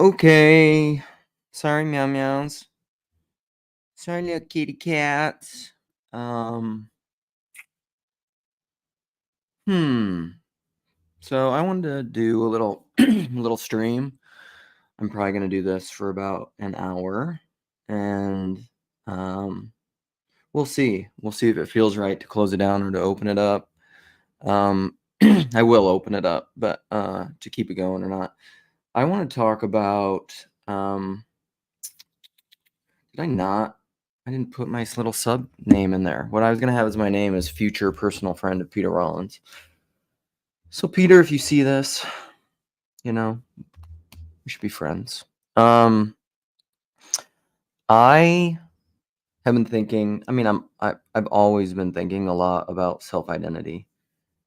Okay. Sorry, meow meows. Sorry, little kitty cats. Um, hmm. So I wanted to do a little little stream. I'm probably gonna do this for about an hour, and um, we'll see. We'll see if it feels right to close it down or to open it up. I will open it up, but to keep it going or not. I want to talk about. Did I not? I didn't put my little sub name in there. What I was gonna have as my name is future personal friend of Peter Rollins. So Peter, if you see this, you know, we should be friends. I have been thinking. I mean, I've always been thinking a lot about self-identity,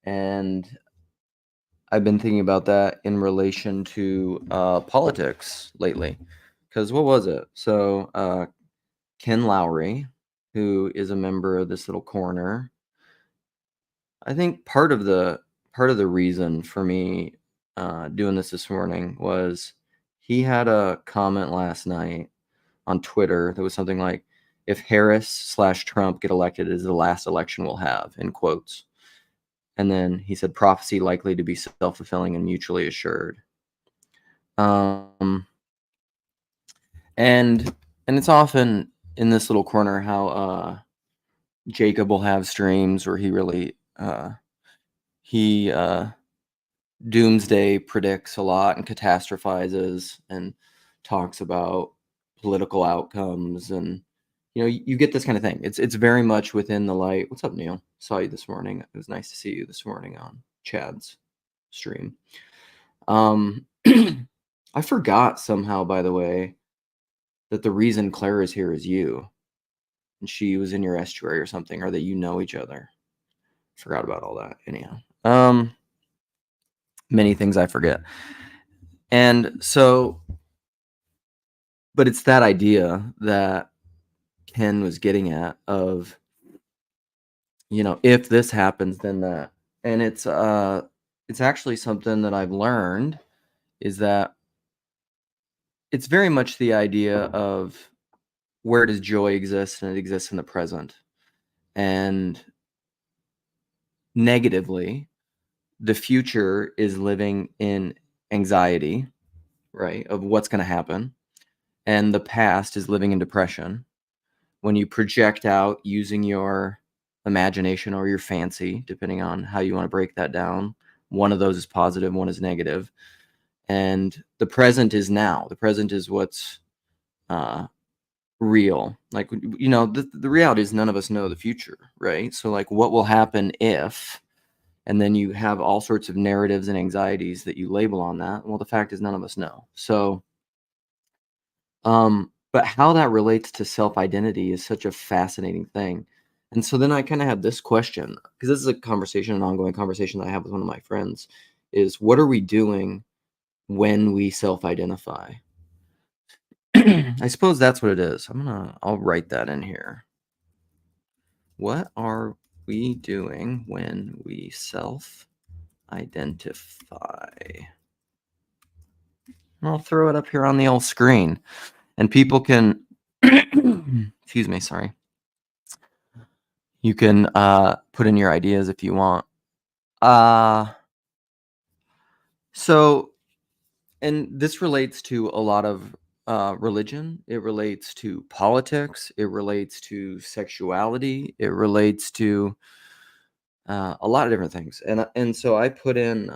and I've been thinking about that in relation to politics lately. Because what was it? So Ken Lowry, who is a member of this little corner. I think part of the reason for me doing this morning was he had a comment last night on Twitter that was something like, "If Harris/Trump get elected, it is the last election we'll have," in quotes. And then he said, "Prophecy likely to be self-fulfilling and mutually assured." Um, and it's often in this little corner how Jacob will have streams where he really he doomsday predicts a lot and catastrophizes and talks about political outcomes, and you get this kind of thing. It's very much within the light. What's up, Neil? Saw you this morning. It was nice to see you this morning on Chad's stream. I forgot somehow, by the way, that the reason Claire is here is you, and she was in your estuary or something, or that you know each other. Forgot about all that. Anyhow, many things I forget. And so, but it's that idea that Ken was getting at of, if this happens, then that. And it's actually something that I've learned is that it's very much the idea of where does joy exist, and it exists in the present. And negatively, the future is living in anxiety, right, of what's going to happen. And the past is living in depression. When you project out using your imagination or your fancy, depending on how you want to break that down, one of those is positive, one is negative. And the present is now. The present is what's real. Like, the reality is none of us know the future, right? So like, what will happen if, and then you have all sorts of narratives and anxieties that you label on that. Well, the fact is none of us know. So but how that relates to self-identity is such a fascinating thing. And so then I kind of have this question, because this is an ongoing conversation that I have with one of my friends, is what are we doing when we self-identify? I suppose that's what it is. I'll write that in here. What are we doing when we self-identify? I'll throw it up here on the old screen, and people can excuse me, sorry. You can put in your ideas if you want. So, and this relates to a lot of religion. It relates to politics. It relates to sexuality. It relates to a lot of different things. And so I put in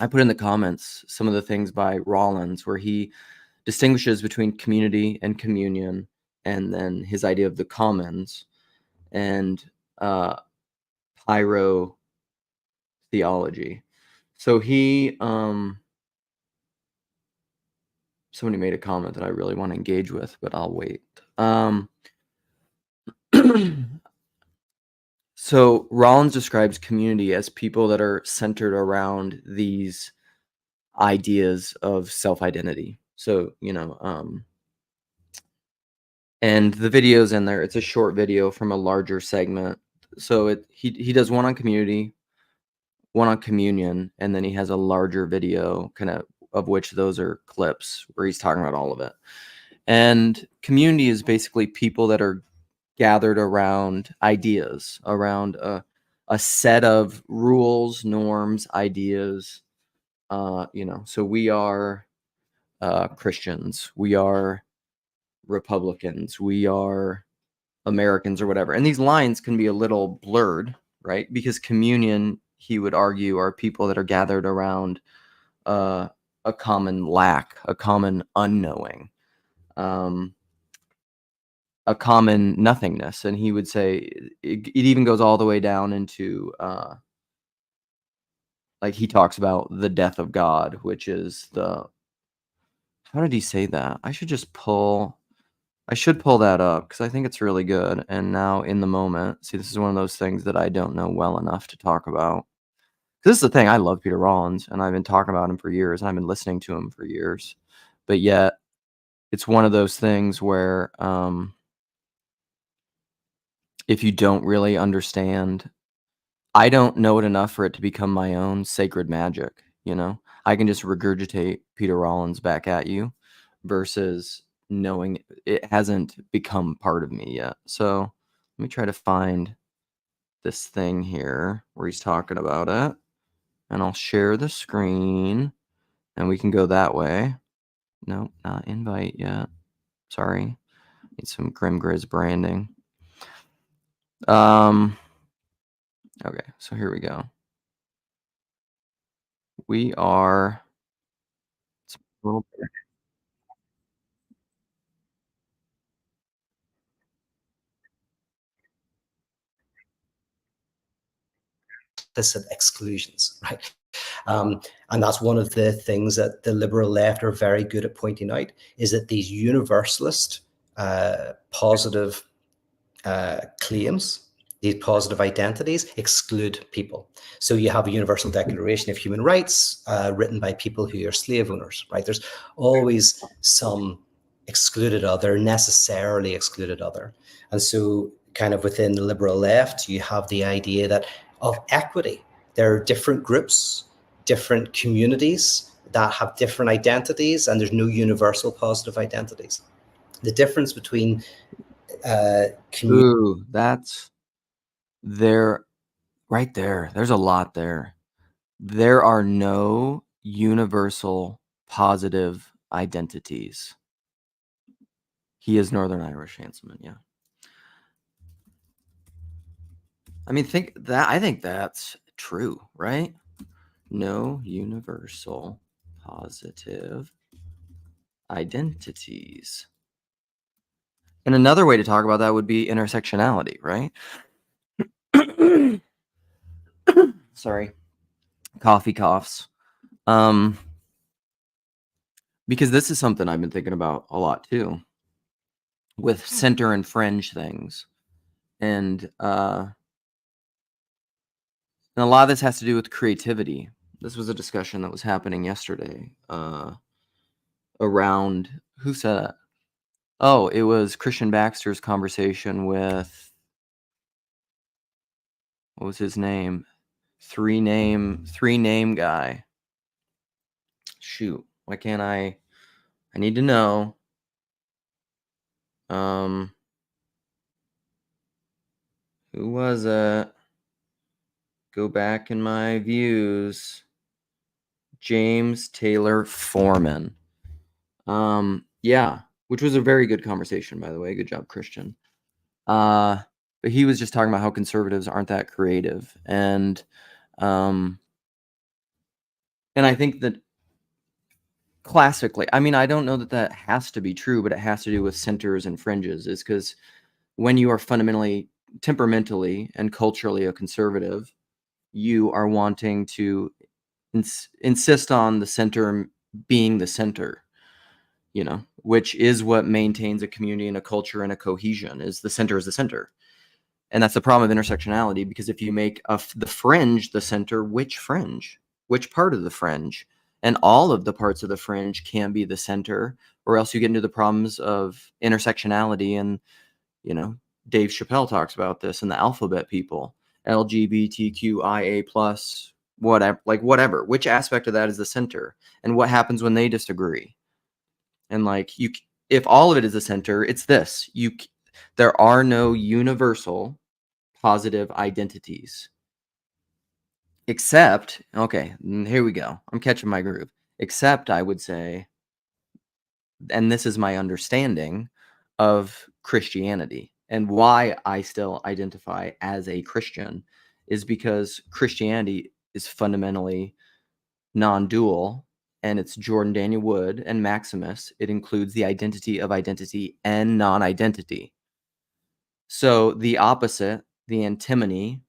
the comments some of the things by Rollins where he distinguishes between community and communion, and then his idea of the commons and pyro theology. So he somebody made a comment that I really want to engage with, but I'll wait. So Rollins describes community as people that are centered around these ideas of self-identity. So, and the video's in there. It's a short video from a larger segment. So he does one on community, one on communion, and then he has a larger video kind of of which those are clips where he's talking about all of it. And community is basically people that are gathered around ideas, around a set of rules, norms, ideas. So we are Christians, we are Republicans, we are Americans, or whatever. And these lines can be a little blurred, right? Because communion, he would argue, are people that are gathered around uh, a common lack, a common unknowing, um, a common nothingness. And he would say it even goes all the way down into like he talks about the death of God, which is how did he say that? I should pull that up because I think it's really good. And now in the moment, see, this is one of those things that I don't know well enough to talk about. This is the thing. I love Peter Rollins, and I've been talking about him for years, and I've been listening to him for years. But yet, it's one of those things where if you don't really understand, I don't know it enough for it to become my own sacred magic. I can just regurgitate Peter Rollins back at you versus knowing it hasn't become part of me yet. So let me try to find this thing here where he's talking about it, and I'll share the screen and we can go that way. Nope, not invite yet. Sorry. Need some Grim Grizz branding. Okay, so here we go. We are it's a little bit. Implicit exclusions, right? And that's one of the things that the liberal left are very good at pointing out, is that these universalist positive claims, these positive identities, exclude people. So you have a Universal Declaration of Human Rights written by people who are slave owners, right? There's always some excluded other, necessarily excluded other. And so kind of within the liberal left, you have the idea that of equity. There are different groups, different communities that have different identities, and there's no universal positive identities. The difference between Ooh, that's there right there. There's a lot there. There are no universal positive identities. He is Northern Irish, Hanselman, yeah. I mean, I think that's true, right? No universal positive identities. And another way to talk about that would be intersectionality, right? Sorry. Coffee coughs. Because this is something I've been thinking about a lot too, with center and fringe things. And a lot of this has to do with creativity. This was a discussion that was happening yesterday around, who said it? Oh, it was Christian Baxter's conversation with, what was his name? Three name guy. Shoot, why can't I need to know. Who was it? Go back in my views. James Taylor Foreman. Yeah, which was a very good conversation, by the way. Good job, Christian. But he was just talking about how conservatives aren't that creative, and I think that classically, I mean, I don't know that has to be true, but it has to do with centers and fringes. Is because when you are fundamentally, temperamentally, and culturally a conservative, you are wanting to insist on the center being the center, which is what maintains a community and a culture and a cohesion. Is the center is the center. And that's the problem of intersectionality, because if you make the fringe the center, which fringe? Which part of the fringe? And all of the parts of the fringe can be the center, or else you get into the problems of intersectionality. And, Dave Chappelle talks about this, and the alphabet people, LGBTQIA+, whatever, which aspect of that is the center, and what happens when they disagree. And like if all of it is the center, it's this. There are no universal positive identities. Except, okay, here we go. I'm catching my groove. Except I would say, and this is my understanding of Christianity and why I still identify as a Christian, is because Christianity is fundamentally non-dual, and it's Jordan Daniel Wood and Maximus. It includes the identity of identity and non-identity. So the opposite, the antinomy,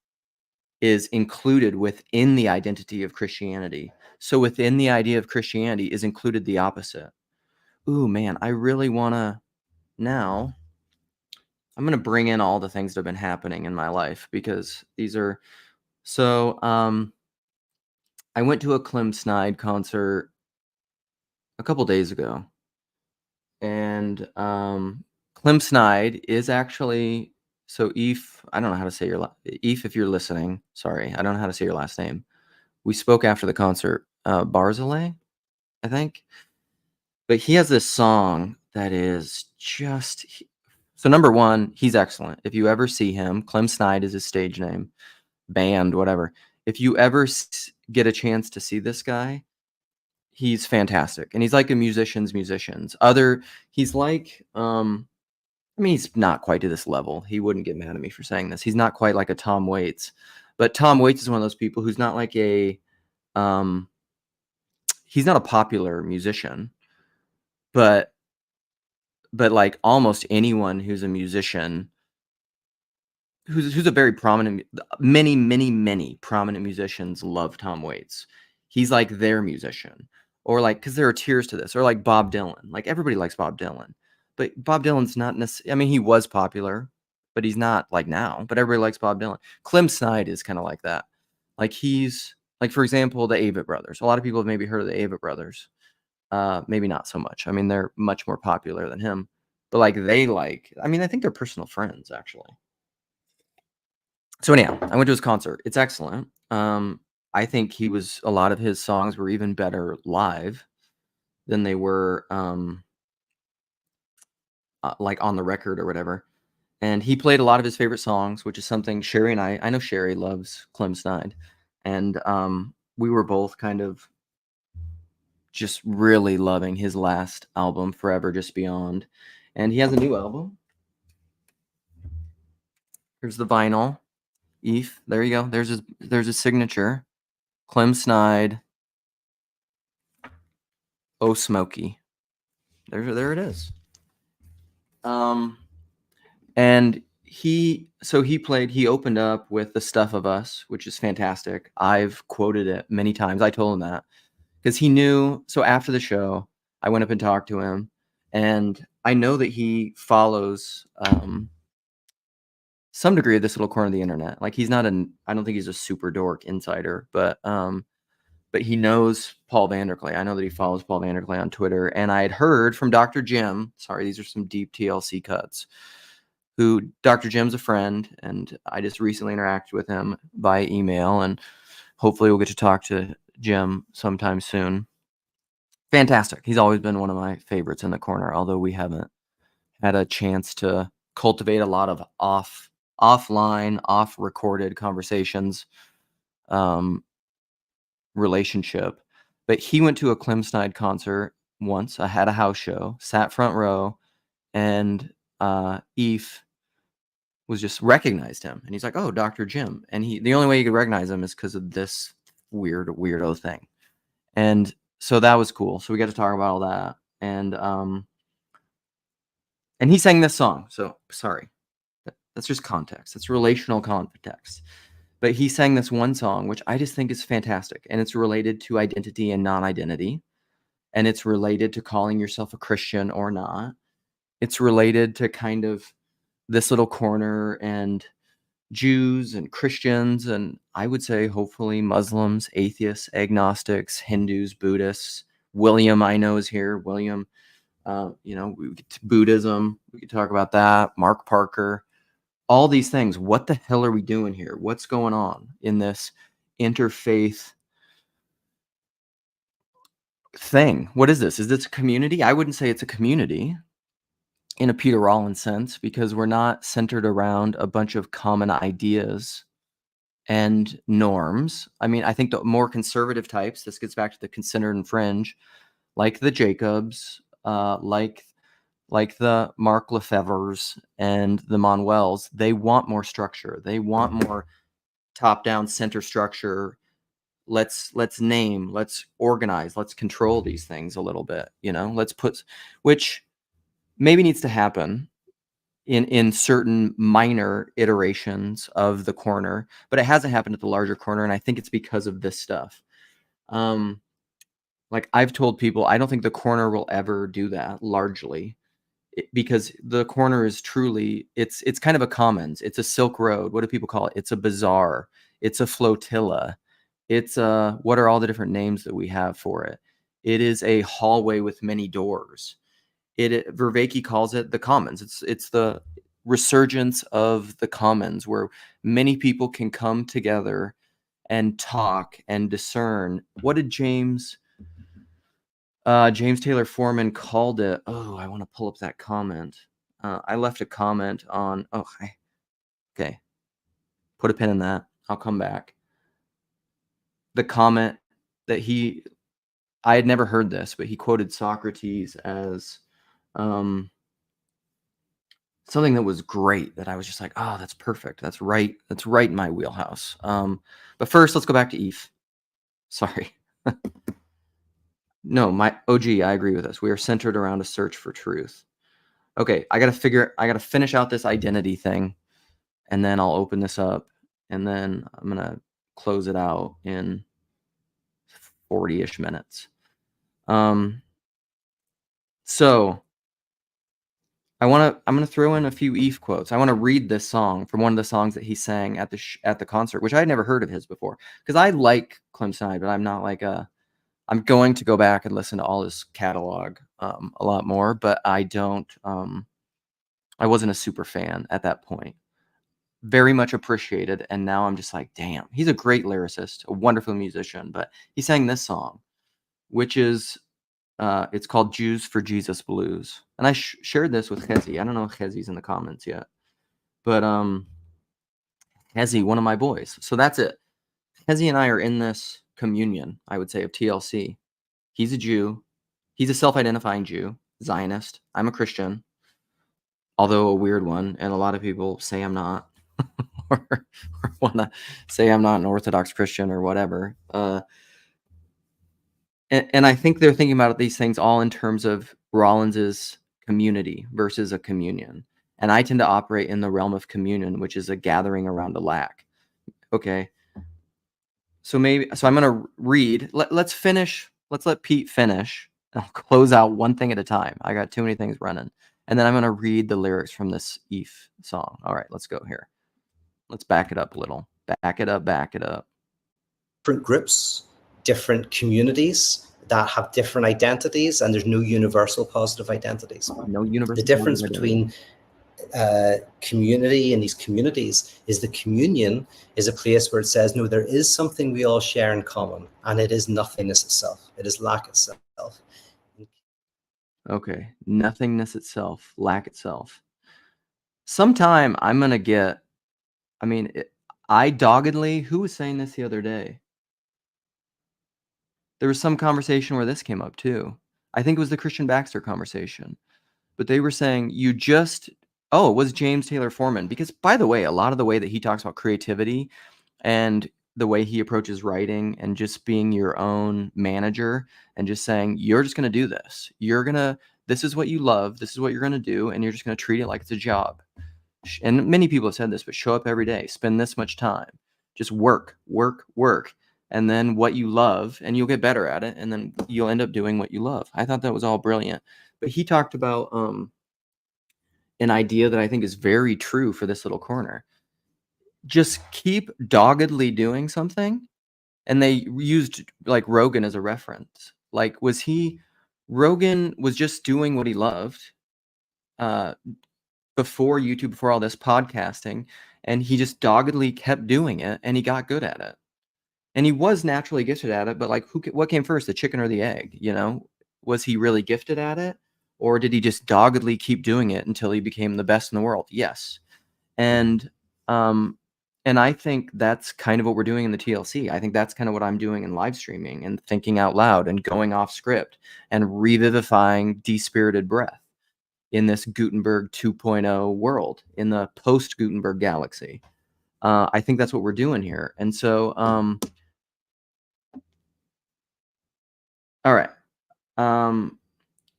is included within the identity of Christianity. So within the idea of Christianity is included the opposite. Ooh, man, I really want to now. I'm going to bring in all the things that have been happening in my life, because these are so. I went to a Clem Snide concert a couple days ago, and Clem Snide is actually, so Eve. I don't know how to say your Eve. If you're listening, sorry, I don't know how to say your last name. We spoke after the concert. Barzilay, I think. But he has this song that is just so. Number one, he's excellent. If you ever see him, Clem Snide is his stage name, band, whatever. If you ever get a chance to see this guy, he's fantastic, and he's like a musician's musicians. He's like, I mean, he's not quite to this level. He wouldn't get mad at me for saying this. He's not quite like a Tom Waits, but Tom Waits is one of those people who's not like he's not a popular musician, but like almost anyone who's a musician, who's a very prominent, many prominent musicians love Tom Waits. He's like their musician, or like, because there are tiers to this, or like Bob Dylan. Like everybody likes Bob Dylan, but Bob Dylan's not necessarily. I mean, he was popular, but he's not like now. But everybody likes Bob Dylan. Clem Snide is kind of like that. Like he's like, for example, the Avett Brothers. A lot of people have maybe heard of the Avett Brothers. Maybe not so much. I mean, they're much more popular than him, but like I mean, I think they're personal friends actually. So anyhow, I went to his concert. It's excellent. I think a lot of his songs were even better live than they were like on the record or whatever. And he played a lot of his favorite songs, which is something Sherry and I know Sherry loves Clem Snide. And we were both kind of just really loving his last album, Forever Just Beyond. And he has a new album. Here's the vinyl. Eve, there you go. There's his signature. Clem Snide. Oh Smokey. There it is. And he opened up with The Stuff of Us, which is fantastic. I've quoted it many times. I told him that because he knew. So after the show, I went up and talked to him, and I know that he follows some degree of this little corner of the internet. Like I don't think he's a super dork insider, but he knows Paul Vanderklay. I know that he follows Paul Vanderklay on Twitter, and I had heard from Dr. Jim. Sorry, these are some deep TLC cuts. Who Dr. Jim's a friend, and I just recently interacted with him by email, and hopefully we'll get to talk to Jim sometime soon. Fantastic. He's always been one of my favorites in the corner, although we haven't had a chance to cultivate a lot of offline, off-recorded conversations, relationship. But he went to a Clem Snide concert once. I had a house show, sat front row, and Eve was just recognized him, and he's like, "Oh, Dr. Jim." And the only way you could recognize him is because of this weirdo thing. And so that was cool. So we got to talk about all that. And he sang this song. So sorry. That's just context. It's relational context. But he sang this one song, which I just think is fantastic. And it's related to identity and non-identity. And it's related to calling yourself a Christian or not. It's related to kind of this little corner and Jews and Christians, and I would say hopefully Muslims, atheists, agnostics, Hindus, Buddhists. William, I know, is here. William, Buddhism. We could talk about that. Mark Parker. All these things. What the hell are we doing here? What's going on in this interfaith thing. What is this? Is this a community? I wouldn't say it's a community in a Peter Rollins sense, because we're not centered around a bunch of common ideas and norms. I mean, I think the more conservative types, this gets back to the considered and fringe, like the Jacobs, like the Mark Lefevres and the Manuels, they want more structure. They want more top-down center structure. Let's name, let's organize, let's control these things a little bit, let's put, which maybe needs to happen in certain minor iterations of the corner, but it hasn't happened at the larger corner, and I think it's because of this stuff. Like I've told people, I don't think the corner will ever do that largely, because the corner is truly, it's kind of a commons. It's a Silk Road. What do people call it? It's a bazaar. It's a flotilla. It's what are all the different names that we have for it? It is a hallway with many doors. Vervaeke calls it the commons. It's the resurgence of the commons, where many people can come together and talk and discern. What did James Taylor Foreman called it? Oh, I want to pull up that comment. I left a comment on. Okay. Put a pin in that. I'll come back. The comment that I had never heard this, but he quoted Socrates as something that was great, that I was just like, oh, that's perfect. That's right. That's right in my wheelhouse. But first, let's go back to Eve. Sorry. No, my OG, I agree with this. We are centered around a search for truth. Okay, I got to finish out this identity thing, and then I'll open this up, and then I'm going to close it out in 40-ish minutes. So I'm going to throw in a few Eve quotes. I want to read this song from one of the songs that he sang at the concert, which I had never heard of his before, because I like Clemson, but I'm not like I'm going to go back and listen to all his catalog a lot more, but I wasn't a super fan at that point. Very much appreciated, and now I'm just like, damn, he's a great lyricist, a wonderful musician, but he sang this song, which is, it's called Jews for Jesus Blues. And I shared this with Hezi. I don't know if Hezi's in the comments yet, but Hezi, one of my boys. So that's it. Hezi and I are in this communion, I would say, of TLC. He's a Jew. He's a self-identifying Jew, Zionist. I'm a Christian, although a weird one, and a lot of people say I'm not, or want to say I'm not an Orthodox Christian or whatever. And I think they're thinking about these things all in terms of Rollins's community versus a communion. And I tend to operate in the realm of communion, which is a gathering around a lack. Okay. So I'm going to read. Let's finish. Let's let Pete finish. I'll close out one thing at a time. I got too many things running. And then I'm going to read the lyrics from this Eve song. All right, let's go here. Let's back it up a little. Back it up. Different groups, different communities that have different identities, and there's no universal positive identities. No universal. The difference between community and these communities is the communion is a place where it says, no, there is something we all share in common, and it is nothingness itself. It is lack itself. Okay, nothingness itself, lack itself. Sometime I'm going to get, I doggedly, who was saying this the other day? There was some conversation where this came up too. I think it was the Christian Baxter conversation. But they were saying it was James Taylor Foreman. Because, by the way, a lot of the way that he talks about creativity and the way he approaches writing and just being your own manager and just saying, you're just going to do this. This is what you love. This is what you're going to do. And you're just going to treat it like it's a job. And many people have said this, but show up every day, spend this much time, just work. And then what you love, and you'll get better at it. And then you'll end up doing what you love. I thought that was all brilliant. But he talked about an idea that I think is very true for this little corner. Just keep doggedly doing something. And they used like Rogan as a reference. Like, Rogan was just doing what he loved before YouTube, before all this podcasting. And he just doggedly kept doing it, and he got good at it. And he was naturally gifted at it, but like, what came first, the chicken or the egg? Was he really gifted at it, or did he just doggedly keep doing it until he became the best in the world? Yes. And I think that's kind of what we're doing in the TLC. I think that's kind of what I'm doing in live streaming and thinking out loud and going off script and revivifying despirited breath in this Gutenberg 2.0 world, in the post-Gutenberg galaxy. I think that's what we're doing here. And so, all right.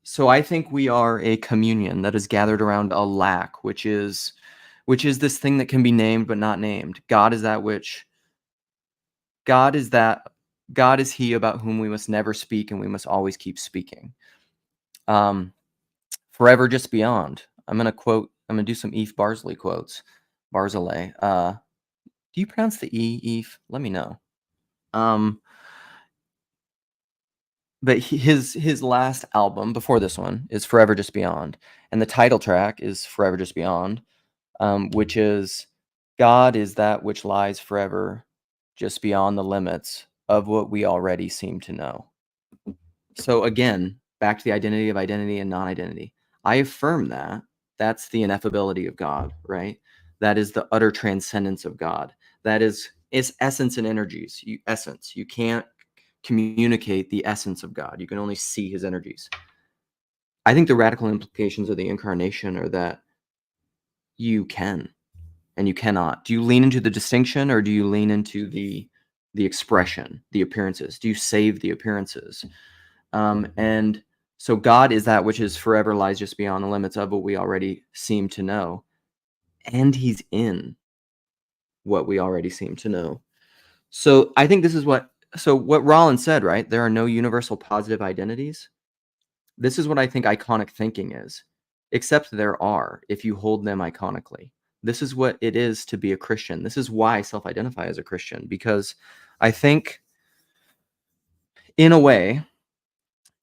So I think we are a communion that is gathered around a lack, which is this thing that can be named but not named. God is he about whom we must never speak, and we must always keep speaking. Forever just beyond. I'm gonna do some Eve Barsley quotes. Barzilay. Do you pronounce the E, Eve? Let me know. But his last album before this one is Forever Just Beyond, and the title track is Forever Just Beyond, which is, God is that which lies forever just beyond the limits of what we already seem to know. So again, back to the identity of identity and non-identity. I affirm that. That's the ineffability of God, right? That is the utter transcendence of God. That is its essence and energies. Essence. You can't communicate the essence of God. You can only see his energies. I think the radical implications of the incarnation are that you can and you cannot. Do you lean into the distinction, or do you lean into the expression, the appearances? Do you save the appearances? And so God is that which is forever lies just beyond the limits of what we already seem to know. And he's in what we already seem to know. So I think this is what Rollins said, right? There are no universal positive identities. This is what I think iconic thinking is, except there are, if you hold them iconically. This is what it is to be a Christian. This is why I self-identify as a Christian, because I think, in a way,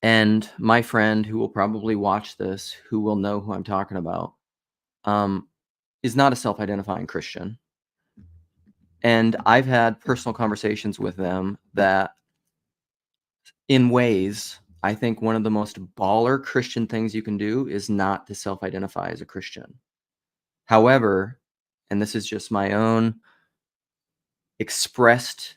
and my friend who will probably watch this, who will know who I'm talking about, is not a self-identifying Christian. And I've had personal conversations with them that, in ways, I think one of the most baller Christian things you can do is not to self-identify as a Christian. However, and this is just my own expressed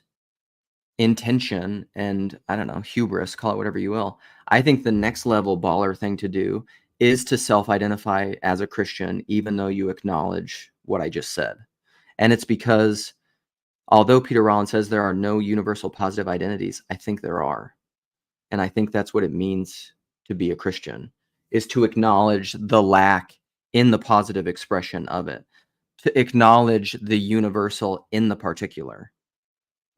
intention and, I don't know, hubris, call it whatever you will, I think the next level baller thing to do is to self-identify as a Christian, even though you acknowledge what I just said. And it's because, although Peter Rollins says there are no universal positive identities, I think there are. And I think that's what it means to be a Christian, is to acknowledge the lack in the positive expression of it, to acknowledge the universal in the particular.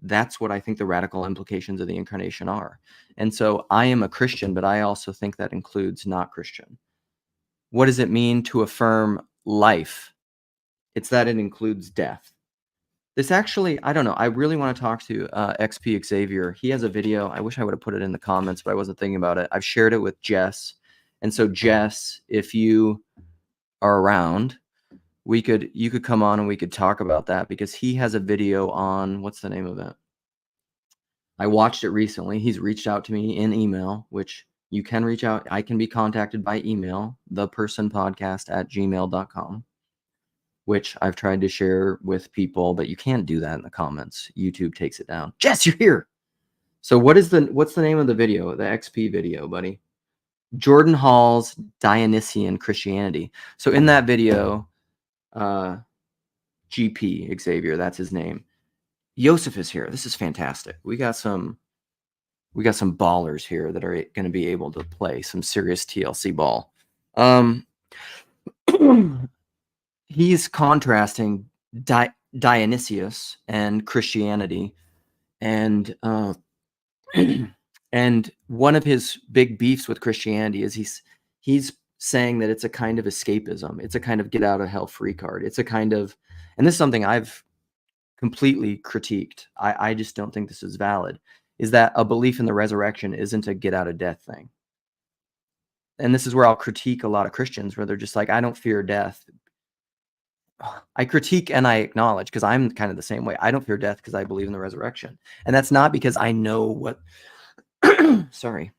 That's what I think the radical implications of the incarnation are. And so I am a Christian, but I also think that includes not Christian. What does it mean to affirm life? It's that it includes death. This actually, I don't know. I really want to talk to XP Xavier. He has a video. I wish I would have put it in the comments, but I wasn't thinking about it. I've shared it with Jess. And so Jess, if you are around, you could come on and we could talk about that, because he has a video on, what's the name of it? I watched it recently. He's reached out to me in email, which you can reach out. I can be contacted by email, thepersonpodcast@gmail.com, which I've tried to share with people, but you can't do that in the comments. YouTube takes it down. Jess, you're here. So what's the name of the video? The XP video, buddy. Jordan Hall's Dionysian Christianity. So in that video, GP Xavier, that's his name. Yosef is here. This is fantastic. We got some ballers here that are going to be able to play some serious TLC ball. He's contrasting Dionysius and Christianity, and and one of his big beefs with Christianity is he's saying that it's a kind of escapism. It's a kind of get out of hell free card. It's a kind of, and this is something I've completely critiqued. I just don't think this is valid, is that a belief in the resurrection isn't a get out of death thing. And this is where I'll critique a lot of Christians, where they're just like, I don't fear death. I critique and I acknowledge, because I'm kind of the same way. I don't fear death because I believe in the resurrection. And that's not because I know what, sorry,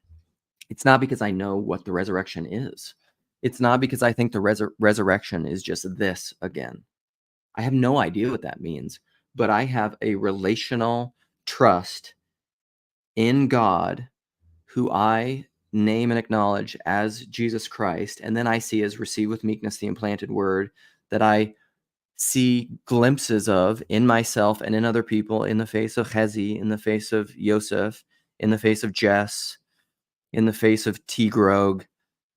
it's not because I know what the resurrection is. It's not because I think the resurrection is just this again. I have no idea what that means, but I have a relational trust in God, who I name and acknowledge as Jesus Christ. And then I see as receive with meekness the implanted word, that I see glimpses of in myself and in other people, in the face of Hezi, in the face of Yosef, in the face of Jess, in the face of T. Grog,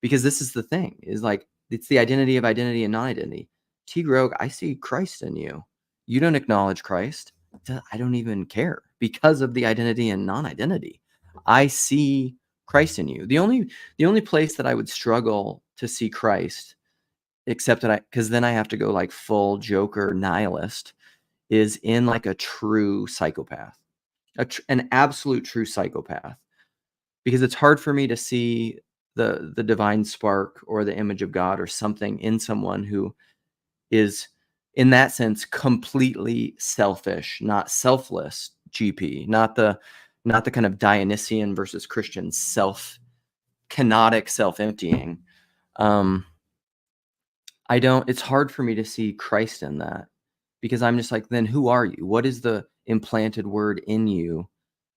because this is the thing, is like, it's the identity of identity and non-identity. T. Grog, I see Christ in you. You don't acknowledge Christ. I don't even care, because of the identity and non-identity. I see Christ in you. The only place that I would struggle to see Christ, except that because then I have to go like full Joker nihilist, is in like a true psychopath, an absolute true psychopath, because it's hard for me to see the divine spark or the image of God or something in someone who is, in that sense, completely selfish, not selfless. GP, not the kind of Dionysian versus Christian canonic self-emptying. I don't. It's hard for me to see Christ in that, because I'm just like, then who are you? What is the implanted word in you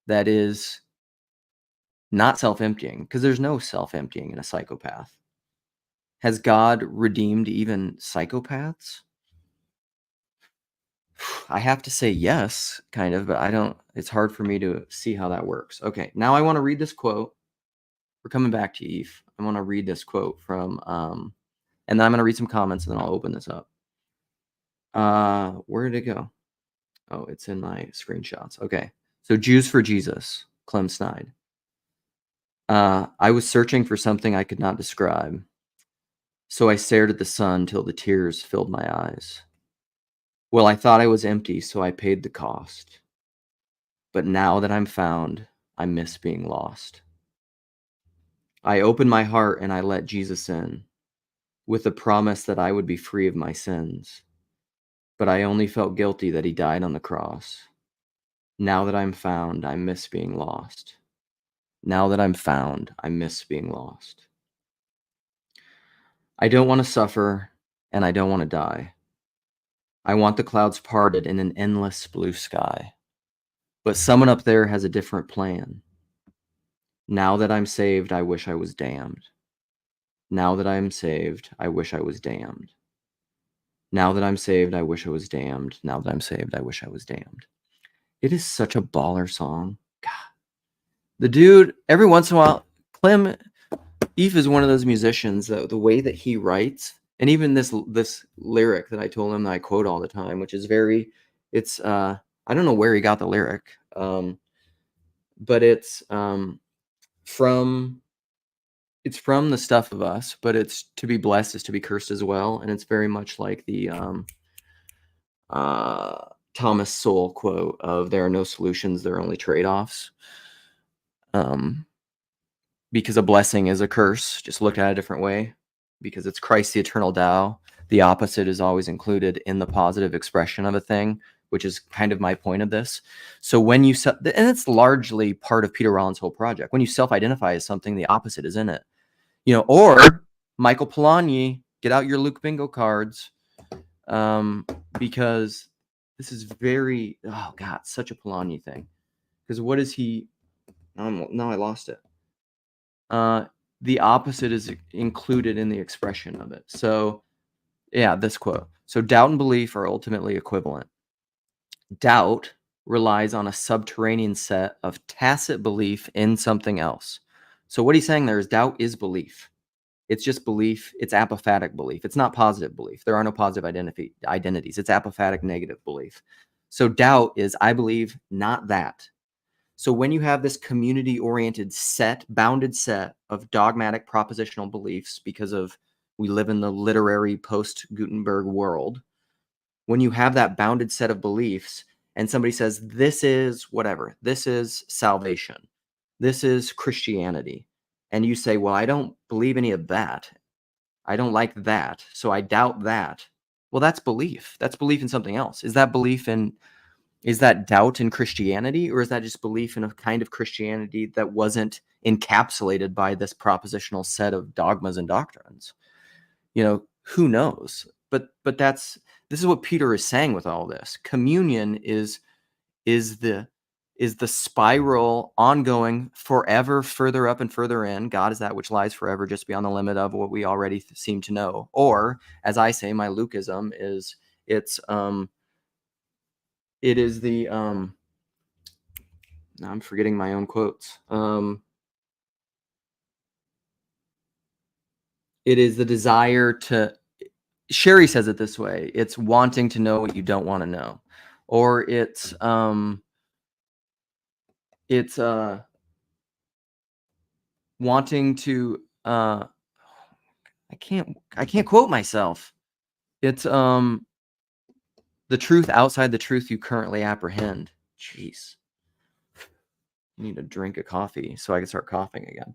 that is not self-emptying? Because there's no self-emptying in a psychopath. Has God redeemed even psychopaths? I have to say yes, kind of, but I don't. It's hard for me to see how that works. Okay, now I want to read this quote. We're coming back to Eve. I want to read this quote from, and then I'm going to read some comments, and then I'll open this up. Where did it go? Oh, it's in my screenshots. Okay, so Jews for Jesus, Clem Snide. I was searching for something I could not describe, so I stared at the sun till the tears filled my eyes. Well, I thought I was empty, so I paid the cost. But now that I'm found, I miss being lost. I opened my heart and I let Jesus in, with the promise that I would be free of my sins. But I only felt guilty that he died on the cross. Now that I'm found, I miss being lost. Now that I'm found, I miss being lost. I don't want to suffer, and I don't want to die. I want the clouds parted in an endless blue sky. But someone up there has a different plan. Now that I'm saved, I wish I was damned. Now that I am saved, I wish I was damned. Now that I'm saved, I wish I was damned. Now that I'm saved, I wish I was damned. It is such a baller song. God. The dude, every once in a while, Clem Eve is one of those musicians that the way that he writes, and even this lyric that I told him that I quote all the time, which is it's I don't know where he got the lyric, but it's from the Stuff of Us, but it's to be blessed is to be cursed as well, and it's very much like the Thomas Sowell quote of "There are no solutions, there are only trade-offs." Because a blessing is a curse, just looked at a different way. Because it's Christ, the eternal Tao, the opposite is always included in the positive expression of a thing, which is kind of my point of this. So when you and it's largely part of Peter Rollins' whole project. When you self-identify as something, the opposite is in it. Or Michael Polanyi, get out your Luke Bingo cards, because this is very, oh God, such a Polanyi thing. Because what is he? No, I lost it. The opposite is included in the expression of it. So, yeah, this quote. So, doubt and belief are ultimately equivalent. Doubt relies on a subterranean set of tacit belief in something else. So, what he's saying there is doubt is belief. It's just belief. It's apophatic belief. It's not positive belief. There are no positive identities. It's apophatic negative belief. So, doubt is I believe not that. So when you have this community-oriented bounded set of dogmatic propositional beliefs, because of we live in the literary post-Gutenberg world, when you have that bounded set of beliefs and somebody says, this is whatever, this is salvation, this is Christianity, and you say, well, I don't believe any of that. I don't like that, so I doubt that. Well, that's belief. That's belief in something else. Is that doubt in Christianity, or is that just belief in a kind of Christianity that wasn't encapsulated by this propositional set of dogmas and doctrines? Who knows? But this is what Peter is saying with all this. Communion is the spiral, ongoing, forever, further up and further in. God is that which lies forever, just beyond the limit of what we already seem to know. Or, as I say, my Lukeism is it is the now I'm forgetting my own quotes. It is the desire to. Sherry says it this way: it's wanting to know what you don't want to know, or it's wanting to. I can't quote myself. It's the truth outside the truth you currently apprehend. Jeez, I need a drink of coffee so I can start coughing again.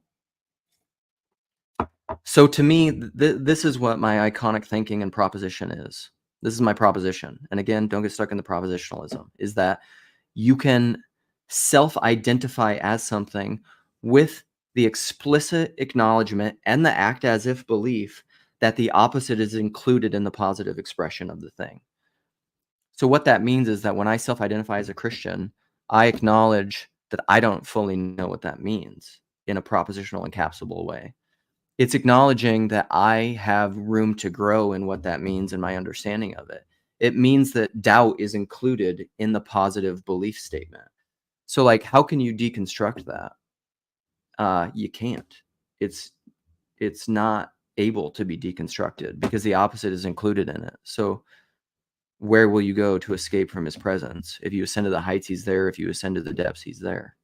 So to me, this is what my iconic thinking and proposition is. This is my proposition. And again, don't get stuck in the propositionalism, is that you can self-identify as something with the explicit acknowledgement and the act as if belief that the opposite is included in the positive expression of the thing. So what that means is that when I self-identify as a Christian, I acknowledge that I don't fully know what that means in a propositional encapsulable way. It's acknowledging that I have room to grow in what that means in my understanding of it. It means that doubt is included in the positive belief statement. So, like, how can you deconstruct that? You can't. It's not able to be deconstructed because the opposite is included in it. So, where will you go to escape from his presence? If you ascend to the heights, he's there. If you ascend to the depths, he's there.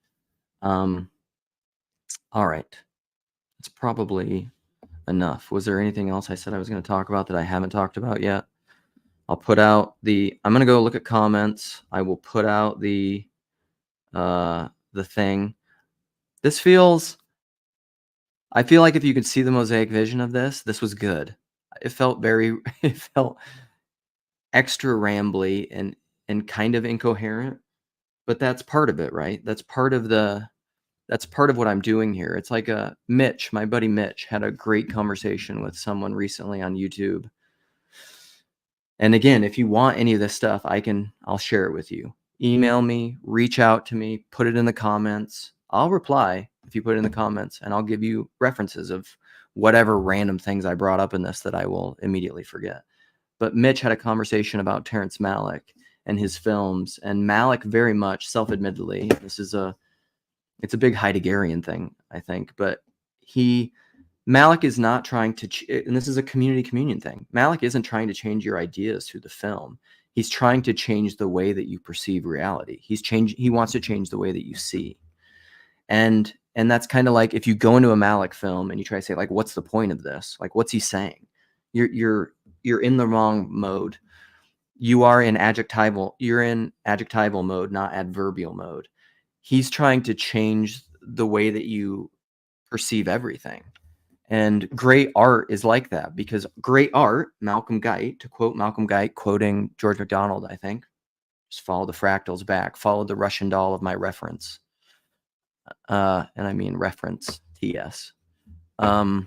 All right. That's probably enough. Was there anything else I said I was going to talk about that I haven't talked about yet? I'll put out I'm going to go look at comments. I will put out the thing. I feel like if you could see the mosaic vision of this was good. It felt extra rambly and kind of incoherent, but that's part of it, right? That's part of what I'm doing here. It's like my buddy Mitch had a great conversation with someone recently on YouTube. And again, if you want any of this stuff, I'll share it with you. Email me, reach out to me, put it in the comments. I'll reply if you put it in the comments, and I'll give you references of whatever random things I brought up in this that I will immediately forget. But Mitch had a conversation about Terrence Malick and his films, and Malick very much self-admittedly, it's a big Heideggerian thing, I think, but Malick is not trying to, and this is a communion thing. Malick isn't trying to change your ideas through the film. He's trying to change the way that you perceive reality. He wants to change the way that you see. And that's kind of like if you go into a Malick film and you try to say, like, what's the point of this? Like, what's he saying? You're in the wrong mode. You're in adjectival mode, not adverbial mode. He's trying to change the way that you perceive everything. And great art is like that, because great art, Malcolm Guite, to quote Malcolm Guite, quoting George MacDonald, I think, just follow the fractals back, follow the Russian doll of my reference. And I mean reference, TS. The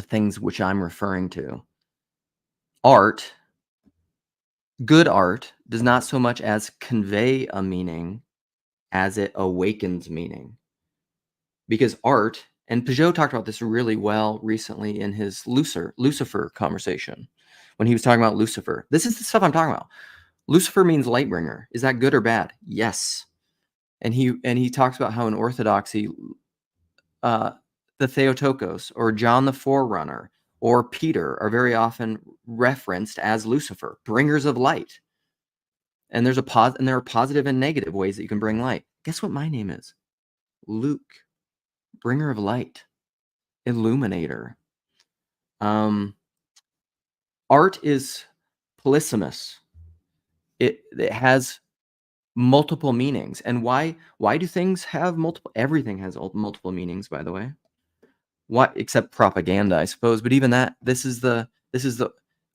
things which I'm referring to. Art, good art, does not so much as convey a meaning as it awakens meaning. Because art, and Peugeot talked about this really well recently in his Lucifer conversation, when he was talking about Lucifer. This is the stuff I'm talking about. Lucifer means light bringer. Is that good or bad? Yes. And he talks about how in Orthodoxy, the Theotokos or John the Forerunner or Peter are very often referenced as Lucifer, bringers of light. And there are positive and negative ways that you can bring light. Guess what my name is? Luke, bringer of light, illuminator. Art is polysemous. It has multiple meanings. And why do things have multiple? Everything has multiple meanings, by the way. What, except propaganda, I suppose. But even that, this is the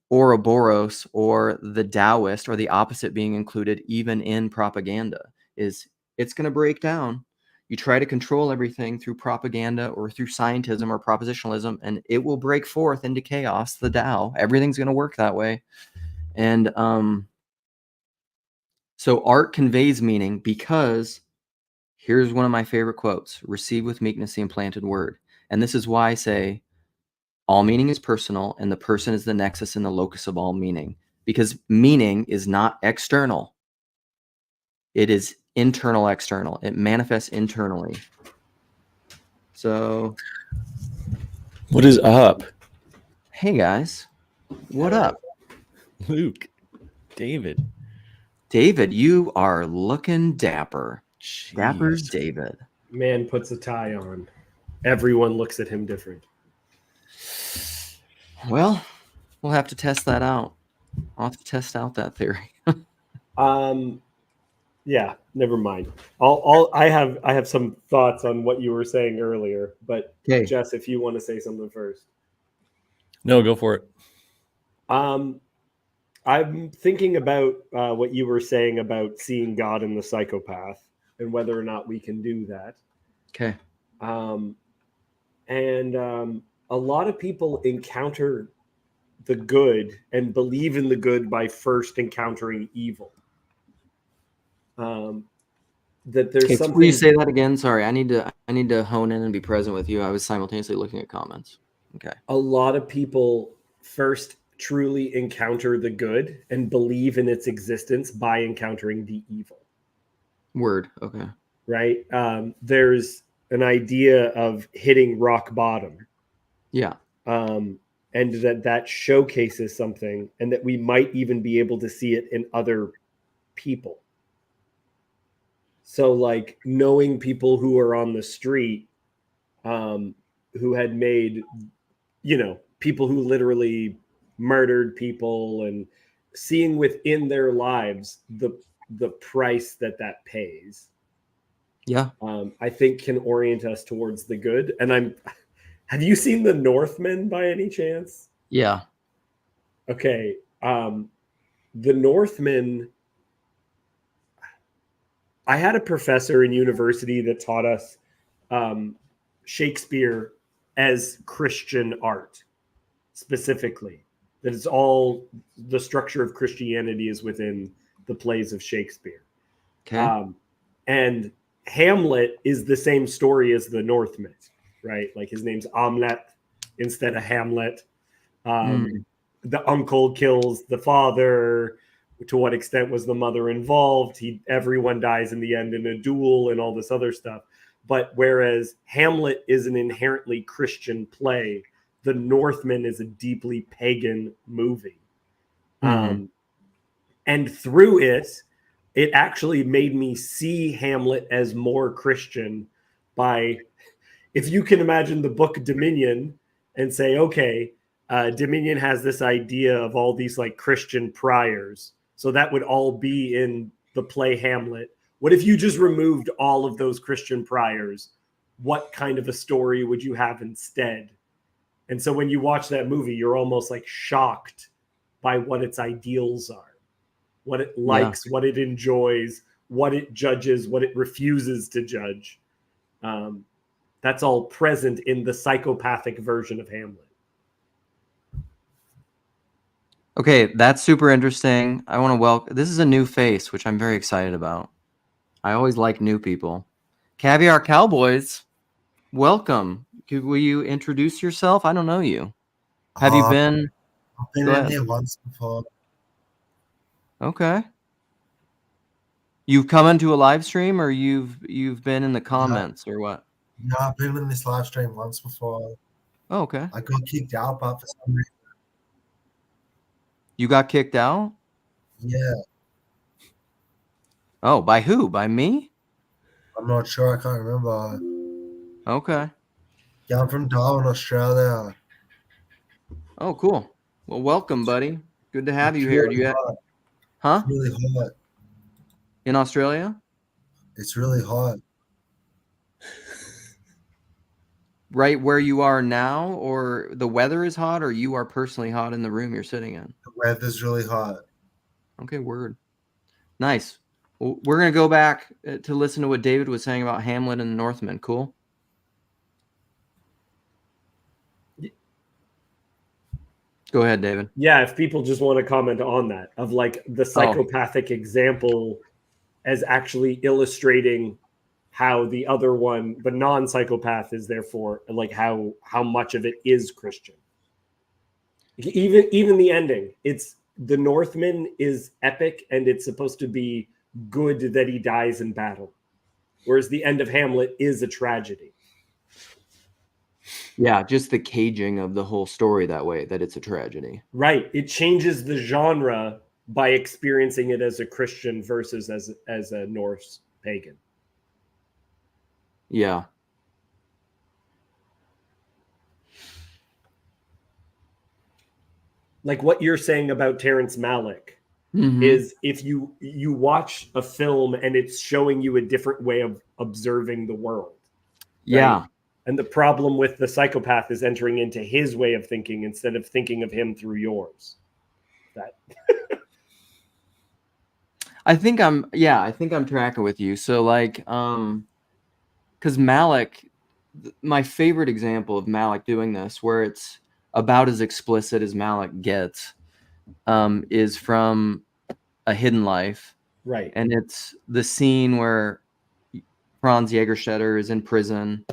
Ouroboros or the Taoist or the opposite being included even in propaganda is it's going to break down. You try to control everything through propaganda or through scientism or propositionalism, and it will break forth into chaos, the Tao. Everything's going to work that way. And so art conveys meaning because here's one of my favorite quotes: receive with meekness the implanted word. And this is why I say all meaning is personal, and the person is the nexus and the locus of all meaning. Because meaning is not external. It is internal, external. It manifests internally. So, What is up? hey guys, what up? Luke, David. David, you are looking dapper. Jeez. Dapper's David. Man puts a tie on. Everyone looks at him different. Well, we'll have to test that out. I'll have to test out that theory. Yeah, never mind. I have some thoughts on what you were saying earlier, but Okay. Jess, if you want to say something first. No, go for it. I'm thinking about what you were saying about seeing God in the psychopath and whether or not we can do that. Okay. A lot of people encounter the good and believe in the good by first encountering evil. That there's something. Will you say that again? Sorry, I need to hone in and be present with you. I was simultaneously looking at comments. Okay. A lot of people first truly encounter the good and believe in its existence by encountering the evil. Word. Okay. Right? There's an idea of hitting rock bottom. Yeah. And that showcases something, and that we might even be able to see it in other people. So, like, knowing people who are on the street, who had made, people who literally murdered people, and seeing within their lives the price that pays. Yeah. I think can orient us towards the good. And have you seen the Northman by any chance? Yeah. Okay. The Northman, I had a professor in university that taught us Shakespeare as Christian art, specifically. That it's all the structure of Christianity is within the plays of Shakespeare. Okay. And Hamlet is the same story as the Northman, right? Like, his name's Amlet instead of Hamlet. The uncle kills the father. To what extent was the mother involved? Everyone dies in the end in a duel and all this other stuff. But whereas Hamlet is an inherently Christian play, the Northman is a deeply pagan movie. And through it actually made me see Hamlet as more Christian if you can imagine the book Dominion and say, okay, Dominion has this idea of all these like Christian priors. So that would all be in the play Hamlet. What if you just removed all of those Christian priors? What kind of a story would you have instead? And so when you watch that movie, you're almost like shocked by what its ideals are, what it likes, what it enjoys, what it judges, what it refuses to judge. That's all present in the psychopathic version of Hamlet. Okay, that's super interesting. I want to welcome. This is a new face, which I'm very excited about. I always like new people. Caviar Cowboys, welcome. Will you introduce yourself? I don't know you. Have you been? I've been in here once before. Okay. You've come into a live stream, or you've been in the comments, or what? No, I've been in this live stream once before. Oh, okay. I got kicked out, but for some reason. You got kicked out? Yeah. Oh, by who? By me? I'm not sure. I can't remember. Okay. Yeah, I'm from Darwin, Australia. Oh, cool. Well, welcome, buddy. Good to have It's you here. really hot. Huh? It's really hot. In Australia? It's really hot. Right where you are now, or the weather is hot, or you are personally hot in the room you're sitting in? Weather's really hot. Okay, word. Nice. Well, we're going to go back to listen to what David was saying about Hamlet and the Northman. Cool? Go ahead, David. Yeah, if people just want to comment on that, of like the psychopathic example as actually illustrating how the other one, the non-psychopath, is therefore like how much of it is Christian. Even the ending, it's the Northman is epic and it's supposed to be good that he dies in battle, whereas the end of Hamlet is a tragedy. Yeah, just the caging of the whole story that way, that it's a tragedy. Right. It changes the genre by experiencing it as a Christian versus as a Norse pagan. Yeah. Like what you're saying about Terrence Malick is if you watch a film and it's showing you a different way of observing the world. Yeah. Right? And the problem with the psychopath is entering into his way of thinking instead of thinking of him through yours. That I think I'm tracking with you. So like, because Malick, my favorite example of Malick doing this, where it's about as explicit as Malick gets, is from A Hidden Life. right. And it's the scene where Franz Jägerstätter is in prison,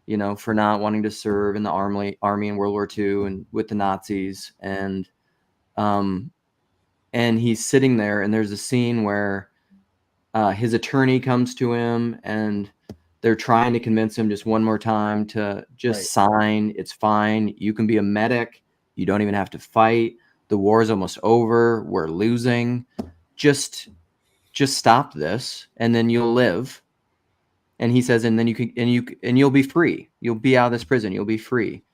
you know, for not wanting to serve in the army in World War II and with the Nazis. And he's sitting there, and there's a scene where his attorney comes to him and they're trying to convince him just one more time to just sign. It's fine. You can be a medic. You don't even have to fight. The war is almost over. We're losing. Just stop this, and then you'll live. And he says, and then you'll be free. You'll be out of this prison. You'll be free.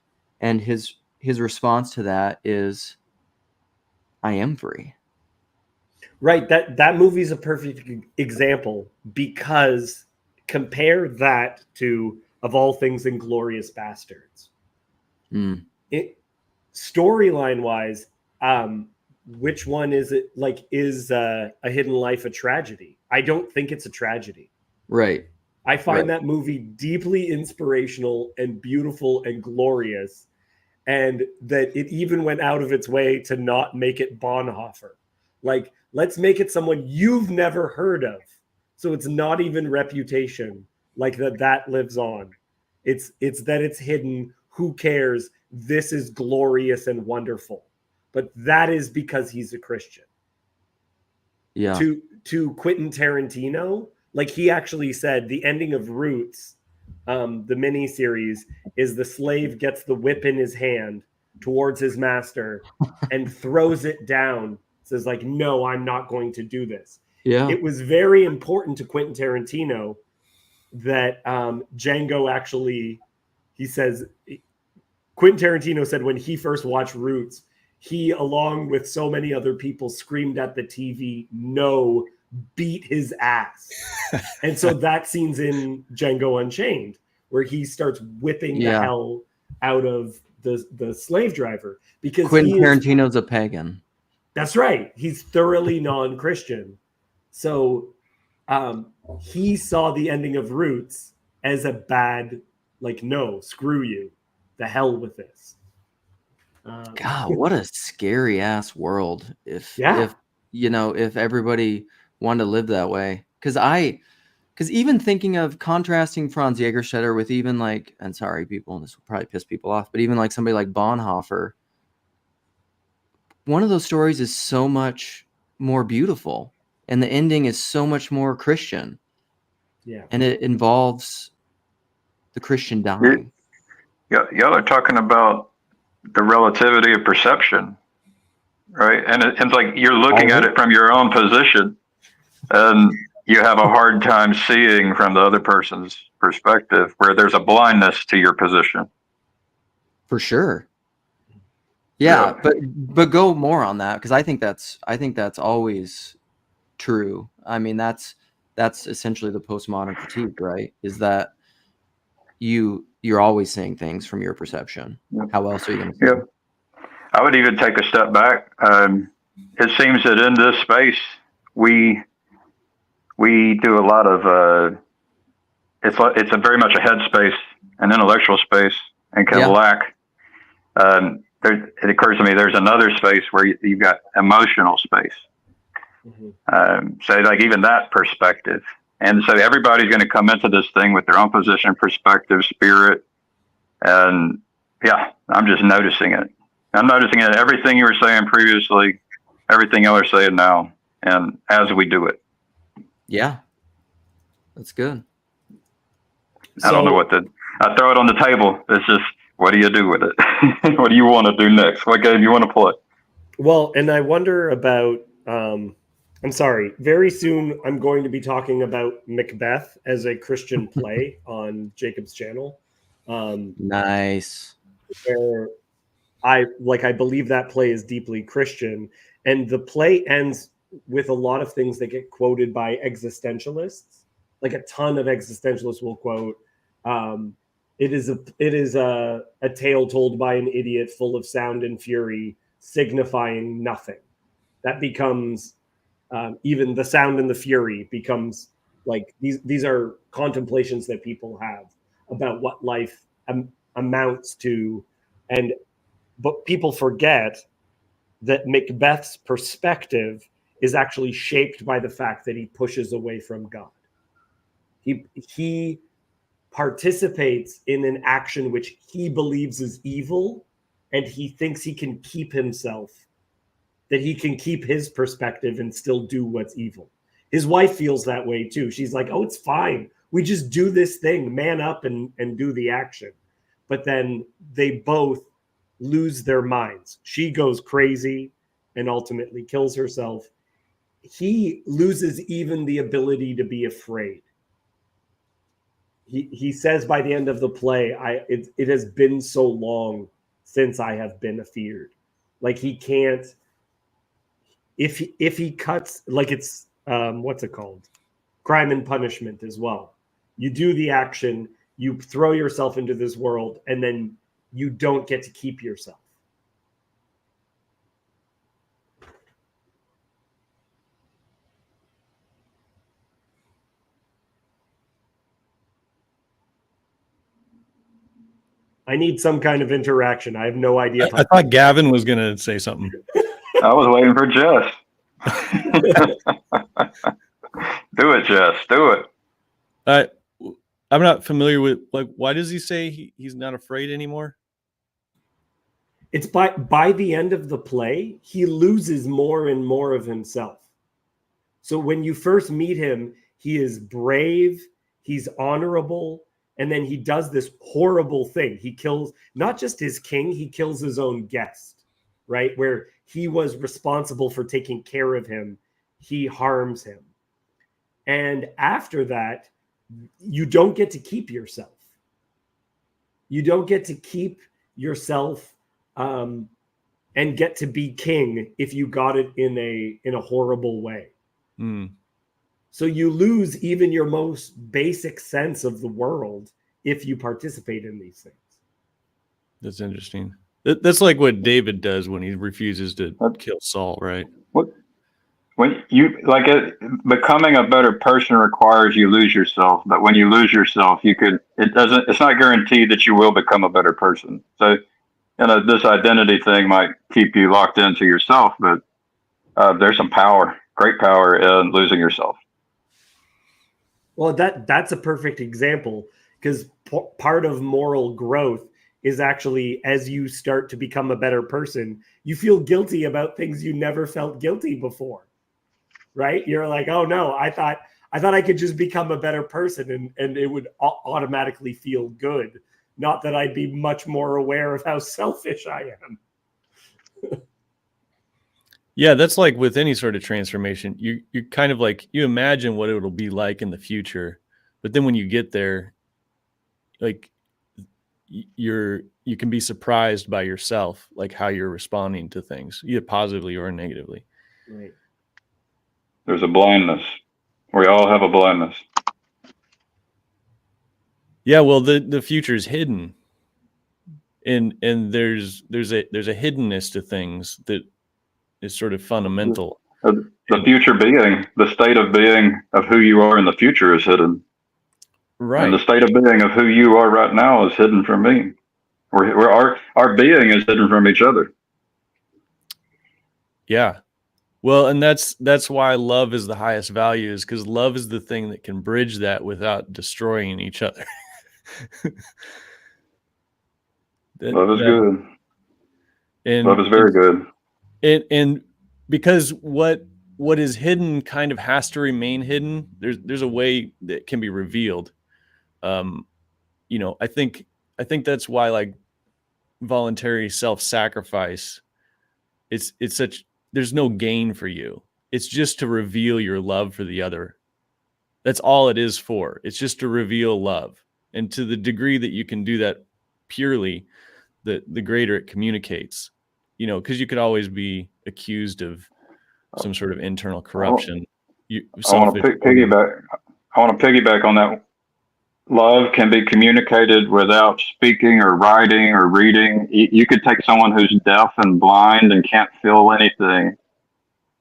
And his response to that is, I am free. Right. That movie's a perfect example, because compare that to, of all things, Inglourious Bastards. Storyline wise, which one is it? Like, is A Hidden Life a tragedy? I don't think it's a tragedy. Right. I find that movie deeply inspirational and beautiful and glorious, and that it even went out of its way to not make it Bonhoeffer. Like, let's make it someone you've never heard of, so it's not even reputation, like that lives on. It's that it's hidden. Who cares? This is glorious and wonderful. But that is because he's a Christian. Yeah. To Quentin Tarantino, like, he actually said the ending of Roots, the miniseries, is the slave gets the whip in his hand towards his master and throws it down. Says, like, no, I'm not going to do this. Yeah. It was very important to Quentin Tarantino that Django actually, he says, Quentin Tarantino said when he first watched Roots, he, along with so many other people, screamed at the TV, no, beat his ass. And so that scene's in Django Unchained, where he starts whipping the hell out of the slave driver. Because Quentin Tarantino's a pagan. That's right. He's thoroughly non-Christian. So he saw the ending of Roots as a bad, like, no, screw you. The hell with this. God, what a scary ass world if everybody wanted to live that way. Because even thinking of contrasting Franz Jägerstätter with even like, and sorry people, and this will probably piss people off, but even like somebody like Bonhoeffer, one of those stories is so much more beautiful, and the ending is so much more Christian. Yeah. And it involves the Christian dying. Y'all are talking about the relativity of perception, right? And it's like you're looking at it from your own position, and you have a hard time seeing from the other person's perspective, where there's a blindness to your position. For sure. Yeah. But go more on that, because I think that's always true. I mean, that's essentially the postmodern critique, right? Is that you're always seeing things from your perception. How else are you going to see them? I would even take a step back. It seems that in this space, we do a lot of it's a very much a head space, an intellectual space, and can Yeah. lack. It occurs to me there's another space where you've got emotional space. So like even that perspective, and so everybody's going to come into this thing with their own position, perspective, spirit, and yeah, I'm just noticing it. I'm noticing it. Everything you were saying previously, everything y'all are saying now, and as we do it. Yeah. That's good. I don't know what I throw it on the table. It's just, what do you do with it? What do you want to do next? What game do you want to play? Well, and I wonder about, I'm sorry, very soon I'm going to be talking about Macbeth as a Christian play on Jacob's channel. Nice. Where I believe that play is deeply Christian, and the play ends with a lot of things that get quoted by existentialists. Like a ton of existentialists will quote, it is a tale told by an idiot full of sound and fury, signifying nothing. That becomes even the sound and the fury becomes like these are contemplations that people have about what life amounts to, but people forget that Macbeth's perspective is actually shaped by the fact that he pushes away from God. He participates in an action which he believes is evil, and he thinks he can keep himself, that he can keep his perspective and still do what's evil. His wife feels that way too. She's like, oh, it's fine. We just do this thing, man up and do the action. But then they both lose their minds. She goes crazy and ultimately kills herself. He loses even the ability to be afraid. He says by the end of the play, it has been so long since I have been afeared. Like he can't, if he cuts, like it's what's it called? Crime and Punishment as well. You do the action, you throw yourself into this world, and then you don't get to keep yourself. I need some kind of interaction. I have no idea. I thought Gavin was going to say something. I was waiting for Jess. Do it, Jess. Do it. I'm not familiar with, like, why does he say he's not afraid anymore? It's by the end of the play, he loses more and more of himself. So when you first meet him, he is brave, he's honorable, and then he does this horrible thing. He kills not just his king, he kills his own guest, right? Where he was responsible for taking care of him. He harms him. And after that, you don't get to keep yourself. You don't get to keep yourself and get to be king if you got it in a horrible way. Mm. So you lose even your most basic sense of the world if you participate in these things. That's interesting. That's like what David does when he refuses to kill Saul, right? When you like it, becoming a better person requires you lose yourself. But when you lose yourself, it's not guaranteed that you will become a better person. So, this identity thing might keep you locked into yourself, but there's some power, great power in losing yourself. Well, that's a perfect example, because part of moral growth is actually, as you start to become a better person, you feel guilty about things you never felt guilty before. Right? You're like, oh no, I thought I could just become a better person and it would automatically feel good. Not that I'd be much more aware of how selfish I am. Yeah, that's like with any sort of transformation. You kind of like, you imagine what it'll be like in the future, but then when you get there, like you can be surprised by yourself, like how you're responding to things, either positively or negatively. Right. There's a blindness. We all have a blindness. Yeah, well, the future is hidden and there's a hiddenness to things that is sort of fundamental. The future being, the state of being of who you are in the future is hidden. Right. And the state of being of who you are right now is hidden from me. Our being is hidden from each other. Yeah. Well, and that's why love is the highest value, is because love is the thing that can bridge that without destroying each other. Love is good. And love is very good. And because what is hidden kind of has to remain hidden. There's a way that can be revealed. You know, I think that's why, like, voluntary self-sacrifice, it's such, there's no gain for you. It's just to reveal your love for the other. That's all it is for. It's just to reveal love. And to the degree that you can do that purely, the greater it communicates. You know, because you could always be accused of some sort of internal corruption. I want to piggyback on that. Love can be communicated without speaking or writing or reading. You could take someone who's deaf and blind and can't feel anything,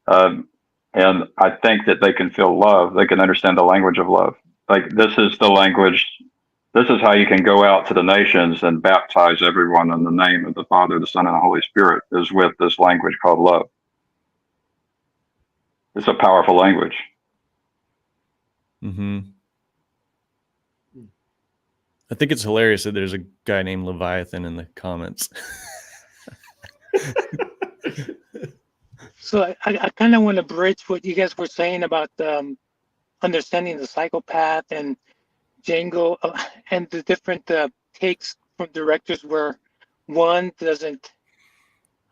and I think that they can feel love. They can understand the language of love. Like, this is the language. This is how you can go out to the nations and baptize everyone in the name of the Father, the Son, and the Holy Spirit, is with this language called love. It's a powerful language. Mm-hmm. I think it's hilarious that there's a guy named Leviathan in the comments. So I kind of want to bridge what you guys were saying about understanding the psychopath and Django, and the different takes from directors where one doesn't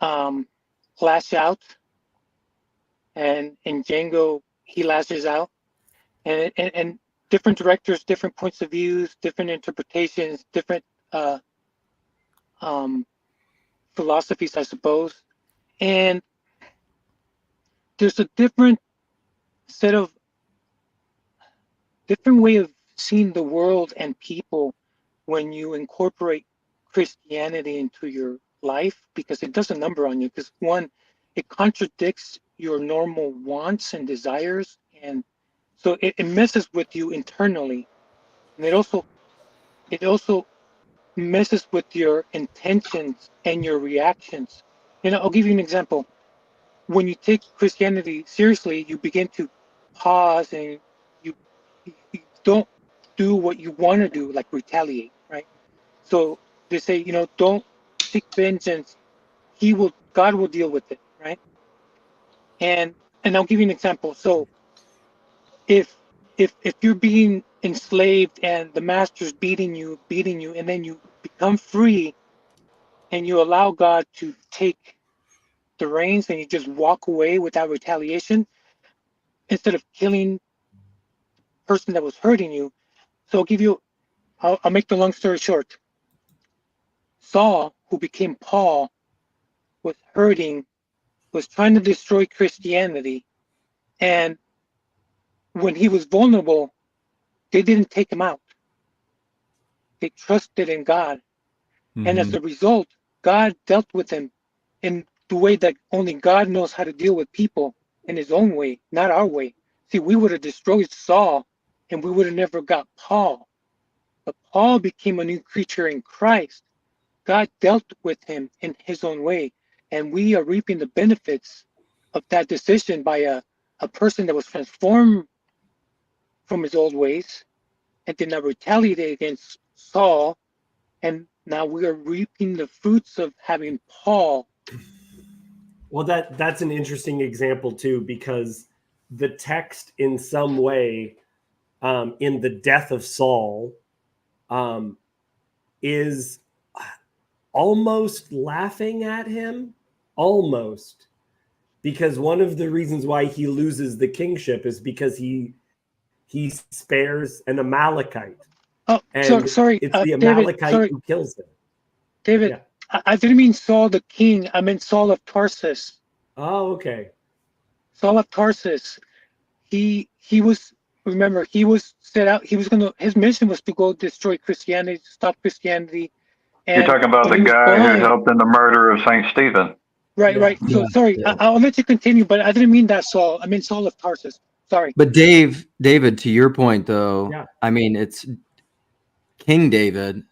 lash out, and in Django he lashes out, and different directors, different points of views, different interpretations, different philosophies, I suppose, and there's a different way of seeing the world and people when you incorporate Christianity into your life, because it does a number on you. Because one, it contradicts your normal wants and desires, and so it messes with you internally, and it also messes with your intentions and your reactions. You know, I'll give you an example. When you take Christianity seriously, you begin to pause, and you don't do what you want to do, like retaliate, right? So they say, you know, don't seek vengeance. God will deal with it, right? And I'll give you an example. So if you're being enslaved and the master's beating you, and then you become free and you allow God to take the reins and you just walk away without retaliation, instead of killing the person that was hurting you. So I'll make the long story short. Saul, who became Paul, was trying to destroy Christianity. And when he was vulnerable, they didn't take him out. They trusted in God. Mm-hmm. And as a result, God dealt with him in the way that only God knows how to deal with people, in his own way, not our way. See, we would have destroyed Saul and we would have never got Paul. But Paul became a new creature in Christ. God dealt with him in his own way. And we are reaping the benefits of that decision by a person that was transformed from his old ways and did not retaliate against Saul. And now we are reaping the fruits of having Paul. Well, that's an interesting example too, because the text in some way in the death of Saul is almost laughing at him, almost, because one of the reasons why he loses the kingship is because he spares an Amalekite. Oh, and sorry, it's the David, Amalekite who kills him. David, yeah. I didn't mean Saul the king. I meant Saul of Tarsus. Oh, okay. Saul of Tarsus. He was, remember, he was set out. His mission was to go destroy Christianity, stop Christianity, You're talking about the guy who helped in the murder of Saint Stephen. Right, right. So sorry, I'll let you continue, but I didn't mean that Saul. I mean Saul of Tarsus. Sorry. But David, to your point though, Yeah. I mean, it's King David,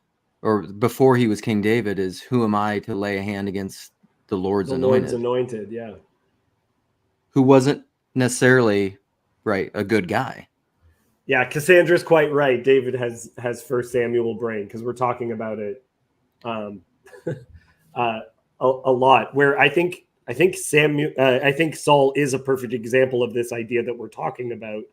or before he was King David, is who am I to lay a hand against the Lord's anointed? Lord's anointed, yeah. Who wasn't necessarily a good guy. Yeah, Cassandra's quite right. David has 1 Samuel brain because we're talking about it a lot. Where I think Saul is a perfect example of this idea that we're talking about,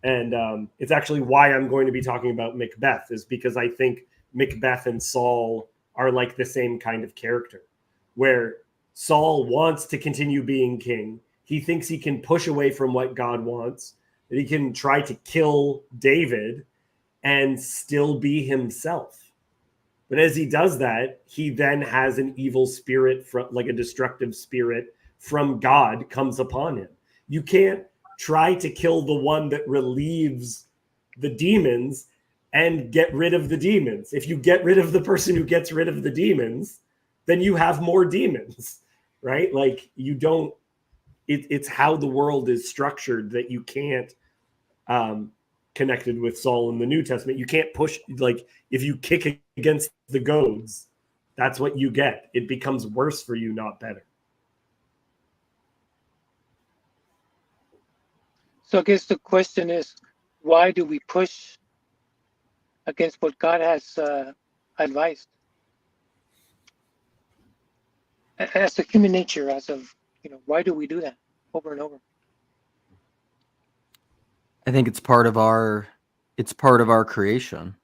and it's actually why I'm going to be talking about Macbeth, is because I think Macbeth and Saul are like the same kind of character, where Saul wants to continue being king. He thinks he can push away from what God wants, that he can try to kill David and still be himself. But as he does that, he then has an evil spirit, like a destructive spirit from God, comes upon him. You can't try to kill the one that relieves the demons and get rid of the demons. If you get rid of the person who gets rid of the demons, then you have more demons, right? Like you don't, it's how the world is structured that you can't, connected with Saul in the New Testament, you can't push, like if you kick against the goads, that's what you get. It becomes worse for you, not better. So I guess the question is, why do we push against what God has advised? As a human nature, why do we do that over and over? I think it's part of our creation.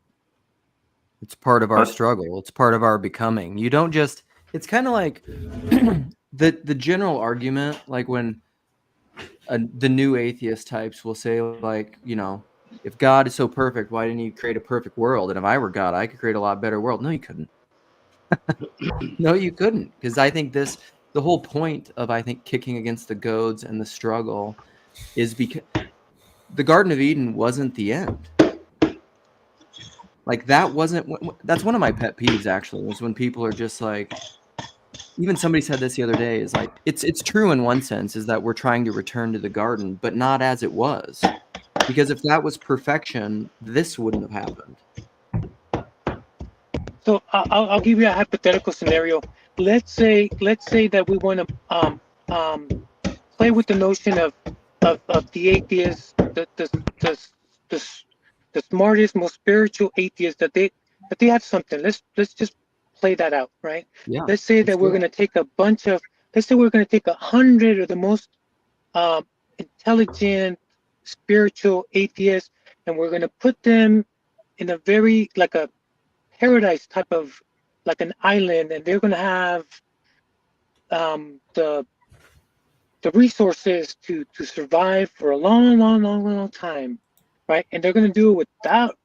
It's part of our struggle. It's part of our becoming. You don't just, it's kind of like the general argument, like when the new atheist types will say, like, if God is so perfect, why didn't he create a perfect world? And if I were God, I could create a lot better world. No, you couldn't. No, you couldn't. Because I think the whole point of, kicking against the goads and the struggle is because the Garden of Eden wasn't the end. Like that's one of my pet peeves, actually, is when people are just like, even somebody said this the other day, is like, it's true in one sense, is that we're trying to return to the garden, but not as it was. Because if that was perfection, this wouldn't have happened. So I'll give you a hypothetical scenario. Let's say that we want to play with the notion of the atheist, the smartest, most spiritual atheist, that they have something. Let's just play that out, right? Yeah. Let's say that we're going to take let's say we're going to take 100 of the most intelligent, spiritual atheists, and we're going to put them in a very, like a paradise type of, like an island, and they're going to have the resources to survive for a long time, right? And they're going to do it without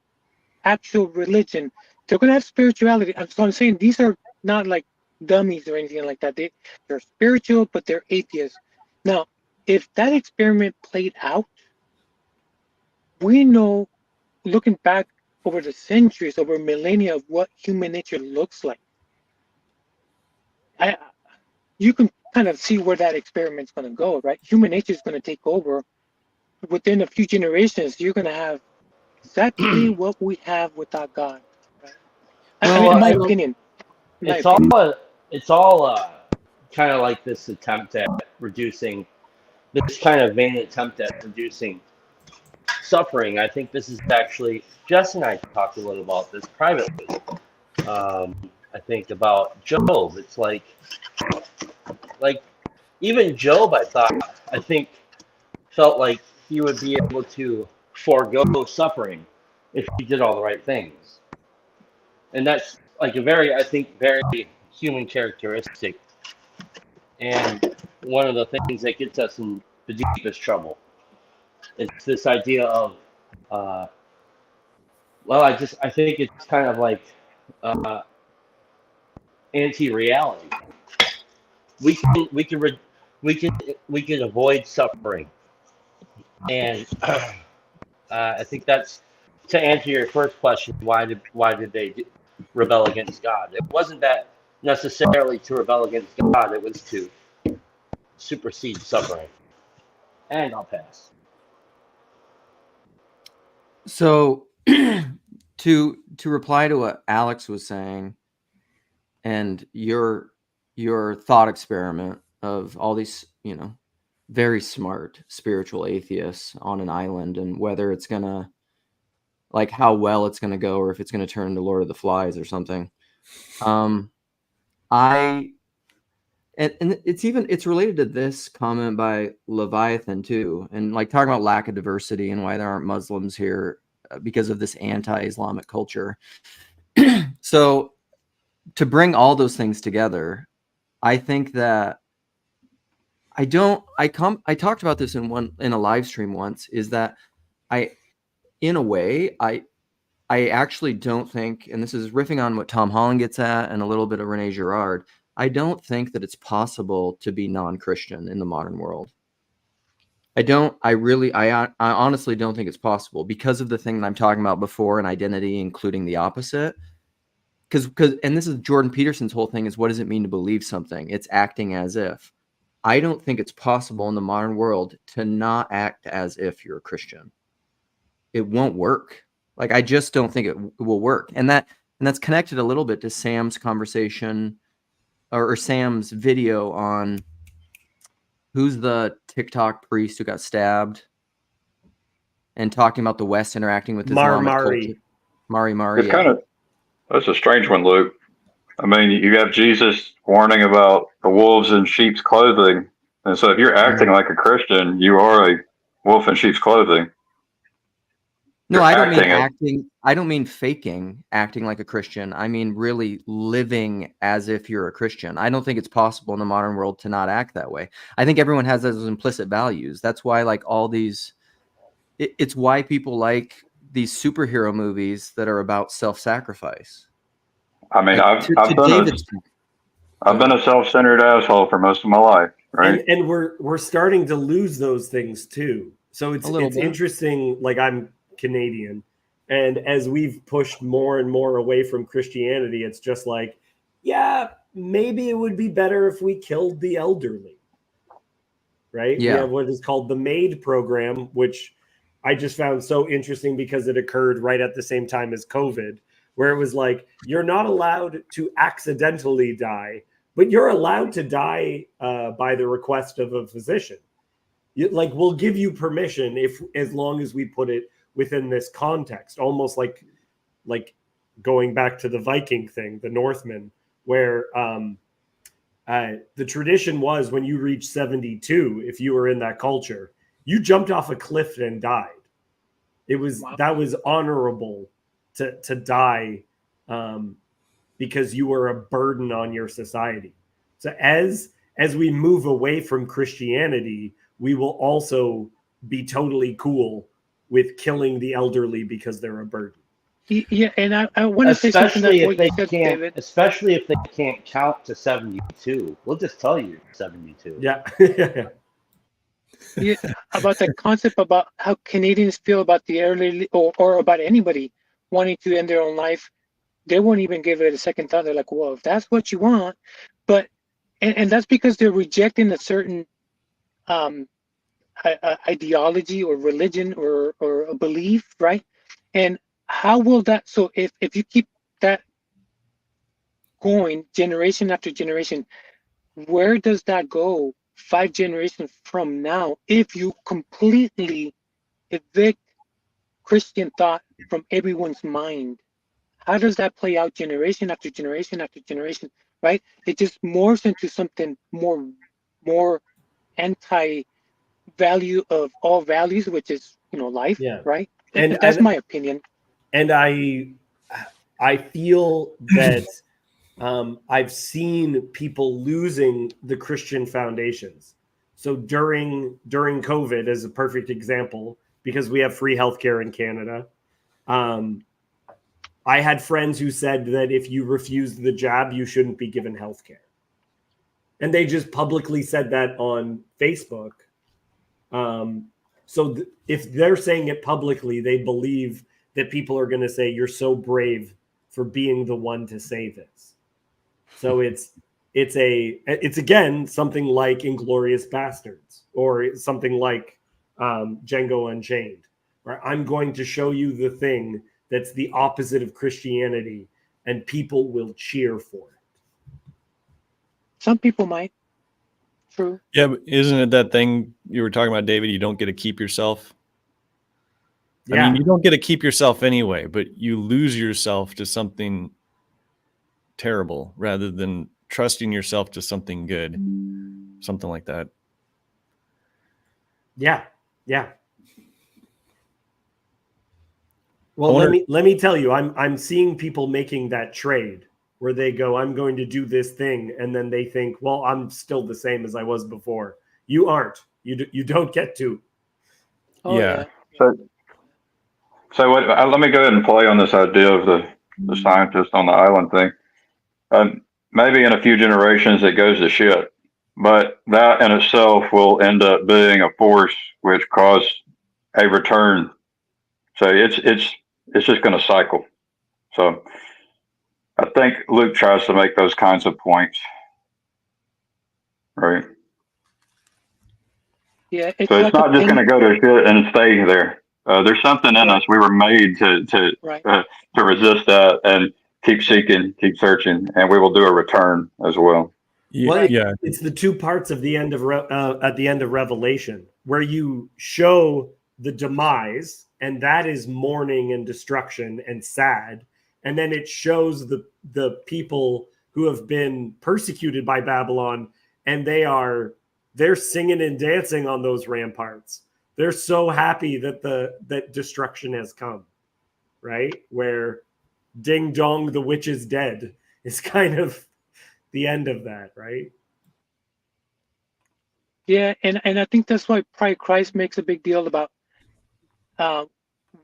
actual religion. They're going to have spirituality. So I'm saying these are not like dummies or anything like that. They're spiritual, but they're atheists. Now, if that experiment played out, we know, looking back over the centuries, over millennia, of what human nature looks like. You can kind of see where that experiment's going to go, right? Human nature is going to take over. Within a few generations, you're going to have exactly what we have without God. Right? Well, in my opinion. It's all kind of like this attempt at reducing, this kind of vain attempt at reducing suffering. I think this is actually, Jess and I talked a little about this privately. I think about Job. It's like even Job, I think felt like he would be able to forego suffering if he did all the right things. And that's like a very human characteristic. And one of the things that gets us in the deepest trouble. It's this idea of, I think it's kind of like anti-reality. We can avoid suffering, and I think that's, to answer your first question. Why did they rebel against God. It wasn't that necessarily to rebel against God. It was to supersede suffering. And I'll pass. So to reply to what Alex was saying and your thought experiment of all these, very smart spiritual atheists on an island, and whether it's gonna, like, how well it's gonna go, or if it's gonna turn into Lord of the Flies or something. And it's related to this comment by Leviathan too, and like talking about lack of diversity and why there aren't Muslims here because of this anti-Islamic culture. So to bring all those things together, I think that I talked about this in a live stream once, is that in a way, I actually don't think, and this is riffing on what Tom Holland gets at and a little bit of Rene Girard, I don't think that it's possible to be non-Christian in the modern world. I honestly don't think it's possible because of the thing that I'm talking about before, and identity, including the opposite. And this is Jordan Peterson's whole thing, is what does it mean to believe something? It's acting as if. I don't think it's possible in the modern world to not act as if you're a Christian. It won't work. Like, I just don't think it will work. And that's connected a little bit to Sam's conversation or Sam's video on who's the TikTok priest who got stabbed, and talking about the West interacting with Islamic culture. Mari. It's that's a strange one, Luke. I mean, you have Jesus warning about the wolves in sheep's clothing. And so if you're acting like a Christian, you are a wolf in sheep's clothing. No, I don't mean acting. I don't mean faking acting like a Christian. I mean really living as if you're a Christian. I don't think it's possible in the modern world to not act that way. I think everyone has those implicit values. That's why, like, all these, it's why people like these superhero movies that are about self-sacrifice. I mean, like, I've been a self-centered asshole for most of my life, right? And we're starting to lose those things too. So it's interesting. Like, I'm Canadian, and as we've pushed more and more away from Christianity, it's just like, yeah, maybe it would be better if we killed the elderly, right? Yeah. We have what is called the MAID program, which I just found so interesting because it occurred right at the same time as COVID, where it was like, you're not allowed to accidentally die, but you're allowed to die by the request of a physician. We'll give you permission as long as we put it within this context, almost like going back to the Viking thing, the Northman, where the tradition was when you reached 72, if you were in that culture, you jumped off a cliff and died. That was honorable to die because you were a burden on your society. So as we move away from Christianity, we will also be totally cool with killing the elderly because they're a burden. Yeah, and I want to say something that's what you said, David. Especially if they can't count to 72. We'll just tell you 72. Yeah. Yeah, about the concept about how Canadians feel about the elderly, or about anybody wanting to end their own life. They won't even give it a second thought. They're like, well, if that's what you want, but and that's because they're rejecting a certain ideology or religion or a belief, right? And how will that, so if you keep that going generation after generation, where does that go 5 generations from now if you completely evict Christian thought from everyone's mind? How does that play out generation after generation after generation, right? It just morphs into something more anti-value of all values, which is, life, right? And that's my opinion. And I feel that I've seen people losing the Christian foundations. So during COVID, as a perfect example, because we have free healthcare in Canada, I had friends who said that if you refused the jab, you shouldn't be given healthcare. And they just publicly said that on Facebook. If they're saying it publicly, they believe that people are going to say, you're so brave for being the one to say this. So it's again something like Inglorious Bastards or something like Django Unchained, where I'm going to show you the thing that's the opposite of Christianity, and people will cheer for it. Some people might. True. Yeah, but isn't it that thing you were talking about, David? You don't get to keep yourself. Yeah. I mean, you don't get to keep yourself anyway, but you lose yourself to something terrible rather than trusting yourself to something good, something like that. Yeah. Well, let me tell you, I'm seeing people making that trade where they go, I'm going to do this thing, and then they think, well, I'm still the same as I was before. You aren't. You don't get to. Oh, yeah. So what, let me go ahead and play on this idea of the scientist on the island thing. Maybe in a few generations it goes to shit, but that in itself will end up being a force which caused a return. So it's just going to cycle. So I think Luke tries to make those kinds of points, right? Yeah, it's So it's like not just going to go to shit and stay there. There's something in us. We were made to resist that and keep seeking, keep searching, and we will do a return as well. Yeah, it's the two parts of the end of at the end of Revelation where you show the demise, and that is mourning and destruction and sad, and then it shows the people who have been persecuted by Babylon, and they're singing and dancing on those ramparts. They're so happy that that destruction has come, right? Where ding dong, the witch is dead is kind of the end of that, right? Yeah, and I think that's why Christ makes a big deal about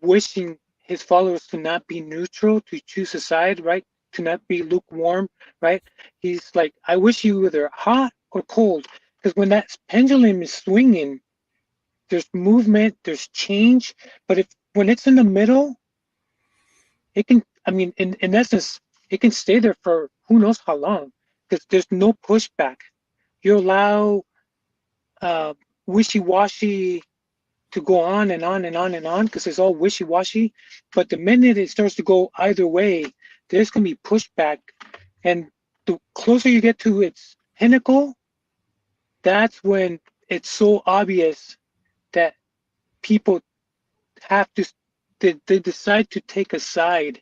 wishing his followers to not be neutral, to choose a side, right? To not be lukewarm, right? He's like, I wish you were either hot or cold, because when that pendulum is swinging, there's movement, there's change. But when it's in the middle, it can, I mean, in essence, it can stay there for who knows how long, because there's no pushback. You allow wishy-washy to go on and on and on and on because it's all wishy-washy. But the minute it starts to go either way, there's going to be pushback. And the closer you get to its pinnacle, that's when it's so obvious that people have to, they decide to take a side.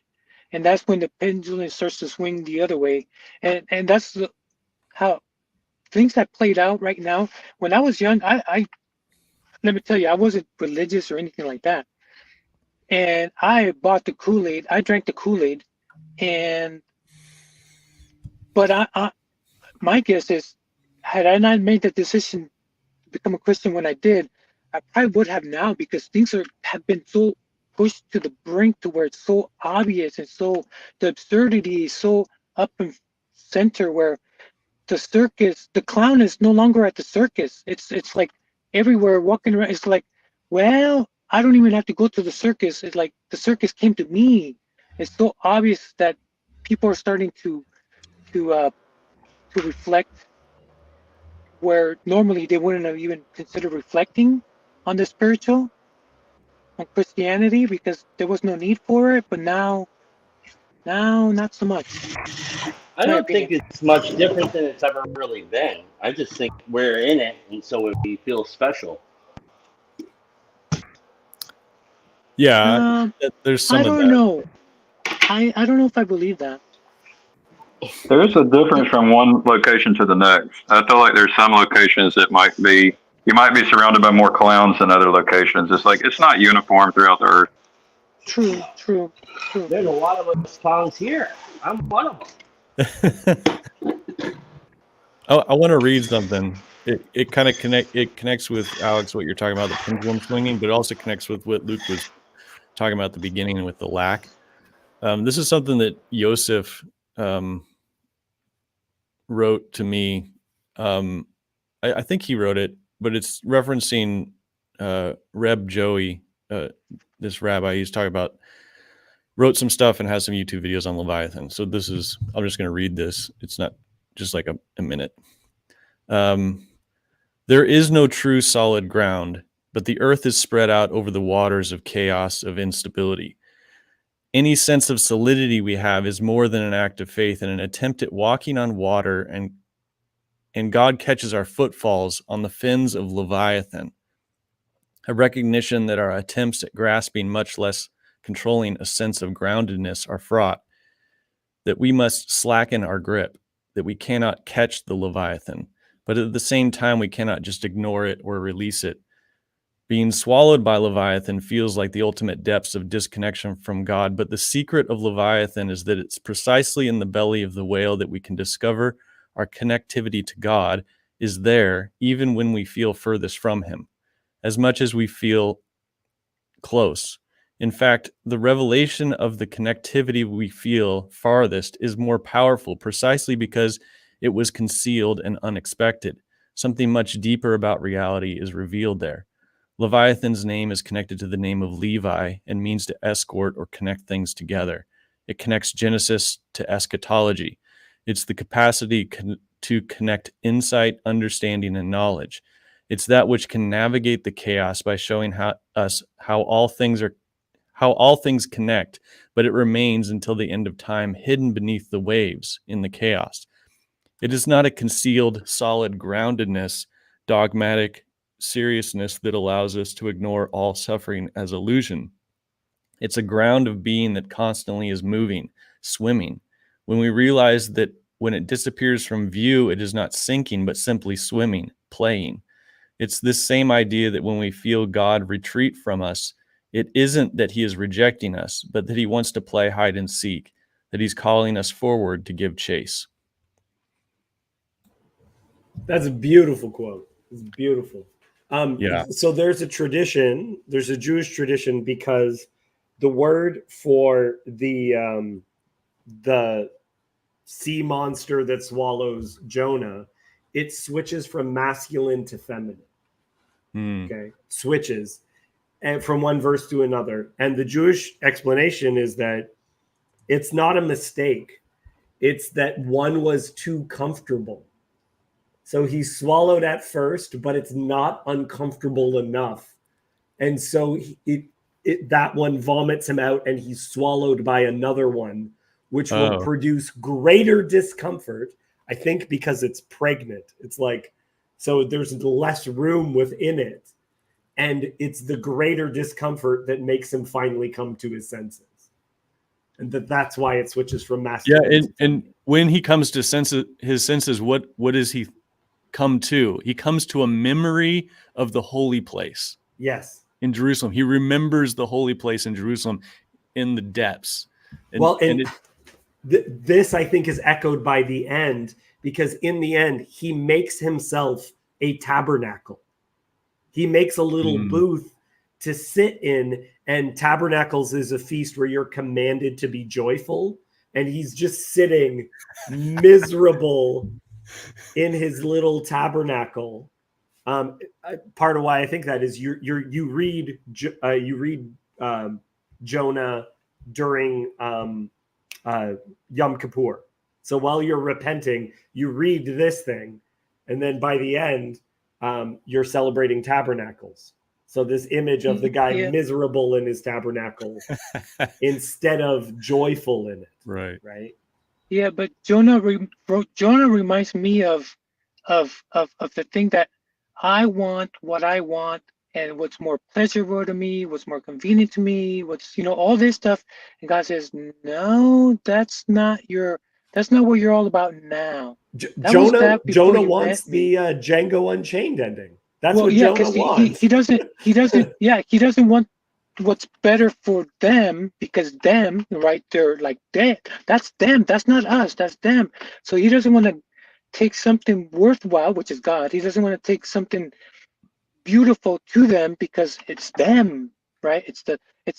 And that's when the pendulum starts to swing the other way. And that's how things that played out right now. When I was young, I let me tell you, I wasn't religious or anything like that. And I bought the Kool-Aid. I drank the Kool-Aid, but my guess is, had I not made the decision to become a Christian when I did, I probably would have now, because things have been so pushed to the brink to where it's so obvious, and so the absurdity is so up and center, where the clown is no longer at the circus. It's like everywhere walking around. It's like, well, I don't even have to go to the circus. It's like the circus came to me. It's so obvious that people are starting to reflect where normally they wouldn't have even considered reflecting on the spiritual, on Christianity, because there was no need for it. But now not so much. I don't think it's much different than it's ever really been. I just think we're in it, and so we feel special. Yeah, there's some I of don't that. know. I don't know if I believe that. There is a difference from one location to the next. I feel like there's some locations that you might be surrounded by more clowns than other locations. It's like, it's not uniform throughout the earth. True. There's a lot of us clowns here. I'm one of them. I want to read something. It kind of connects with, Alex, what you're talking about, the pendulum swinging, but it also connects with what Luke was talking about at the beginning with the lack. This is something that Yosef wrote to me. I think he wrote it, but it's referencing Reb Joey, this rabbi. He's talking about wrote some stuff and has some YouTube videos on Leviathan. So this is, I'm just going to read this. It's not just like a minute. There is no true solid ground, but the earth is spread out over the waters of chaos, of instability. Any sense of solidity we have is more than an act of faith and an attempt at walking on water, and God catches our footfalls on the fins of Leviathan. A recognition that our attempts at grasping, much less controlling a sense of groundedness, are fraught, that we must slacken our grip, that we cannot catch the Leviathan, but at the same time we cannot just ignore it or release it. Being swallowed by Leviathan feels like the ultimate depths of disconnection from God, but the secret of Leviathan is that it's precisely in the belly of the whale that we can discover our connectivity to God is there, even when we feel furthest from him, as much as we feel close. In fact, the revelation of the connectivity we feel farthest is more powerful precisely because it was concealed and unexpected. Something much deeper about reality is revealed there. Leviathan's name is connected to the name of Levi and means to escort or connect things together. It connects Genesis to eschatology. It's the capacity to connect insight, understanding, and knowledge. It's that which can navigate the chaos by showing how all things connect, but it remains until the end of time hidden beneath the waves in the chaos. It is not a concealed, solid groundedness, dogmatic seriousness that allows us to ignore all suffering as illusion. It's a ground of being that constantly is moving, swimming. When we realize that when it disappears from view, it is not sinking, but simply swimming, playing. It's this same idea that when we feel God retreat from us, it isn't that he is rejecting us, but that he wants to play hide and seek, that he's calling us forward to give chase. That's a beautiful quote. It's beautiful. Yeah. So there's a tradition, there's a Jewish tradition, because the word for the sea monster that swallows Jonah, it switches from masculine to feminine. Okay, switches, and from one verse to another. And the Jewish explanation is that it's not a mistake. It's that one was too comfortable. So he's swallowed at first, but it's not uncomfortable enough. And so that one vomits him out and he's swallowed by another one, which will produce greater discomfort, I think, because it's pregnant. It's like, so there's less room within it. And it's the greater discomfort that makes him finally come to his senses. And that's why it switches from masculine. Yeah, and when he comes to his senses, what does he come to? He comes to a memory of the holy place. Yes. In Jerusalem. He remembers the holy place in Jerusalem in the depths. This, I think, is echoed by the end, because in the end, he makes himself a tabernacle. He makes a little booth to sit in, and tabernacles is a feast where you're commanded to be joyful. And he's just sitting miserable in his little tabernacle. Part of why I think that is you read Jonah during Yom Kippur. So while you're repenting, you read this thing, and then by the end, you're celebrating tabernacles. So this image of the guy miserable in his tabernacle instead of joyful in it. Right. Right. Yeah, but Jonah reminds me of the thing that I want, what I want, and what's more pleasurable to me, what's more convenient to me, what's, all this stuff. And God says, no, that's not what you're all about now. Jonah wants the Django Unchained ending. That's what Jonah wants. He doesn't want what's better for them, because them, right, they're like dead. That's them. That's not us. That's them. So he doesn't want to take something worthwhile, which is God. He doesn't want to take something beautiful to them because it's them, right? It's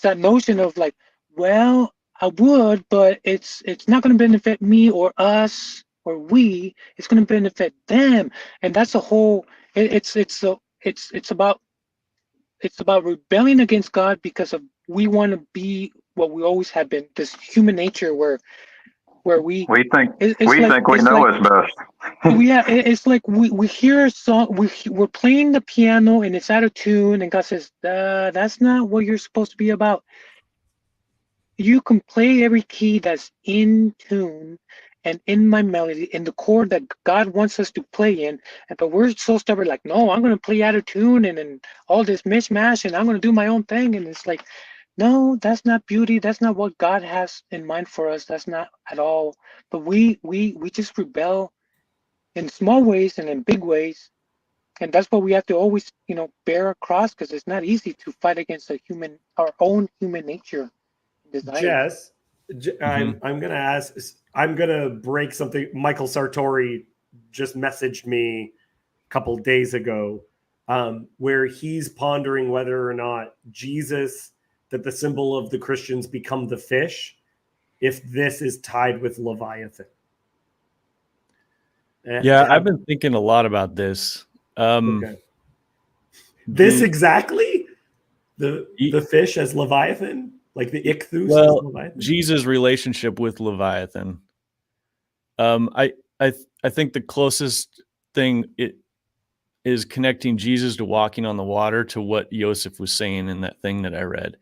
that notion of like, well, I would, but it's not going to benefit me or us or we. It's going to benefit them, and that's a whole. It's about rebelling against God because of we want to be what we always have been, this human nature where we We think it's we like think we it's know like what's best. yeah, it's like we hear a song, we're playing the piano and it's out of tune, and God says, that's not what you're supposed to be about. You can play every key that's in tune and in my melody, in the chord that God wants us to play in, but we're so stubborn, like, no, I'm going to play out of tune and all this mishmash, and I'm going to do my own thing. And it's like, no, that's not beauty. That's not what God has in mind for us. That's not at all. But we just rebel in small ways and in big ways, and that's what we have to always, bear across, because it's not easy to fight against our own human nature desires. Jess, I'm gonna ask. I'm gonna break something. Michael Sartori just messaged me a couple days ago, where he's pondering whether or not Jesus, that the symbol of the Christians, become the fish, if this is tied with Leviathan. Yeah, I've been thinking a lot about this. Okay. This exactly? The fish as Leviathan? Like the ichthus as Leviathan? Jesus' relationship with Leviathan. I think the closest thing it is connecting Jesus to walking on the water to what Joseph was saying in that thing that I read.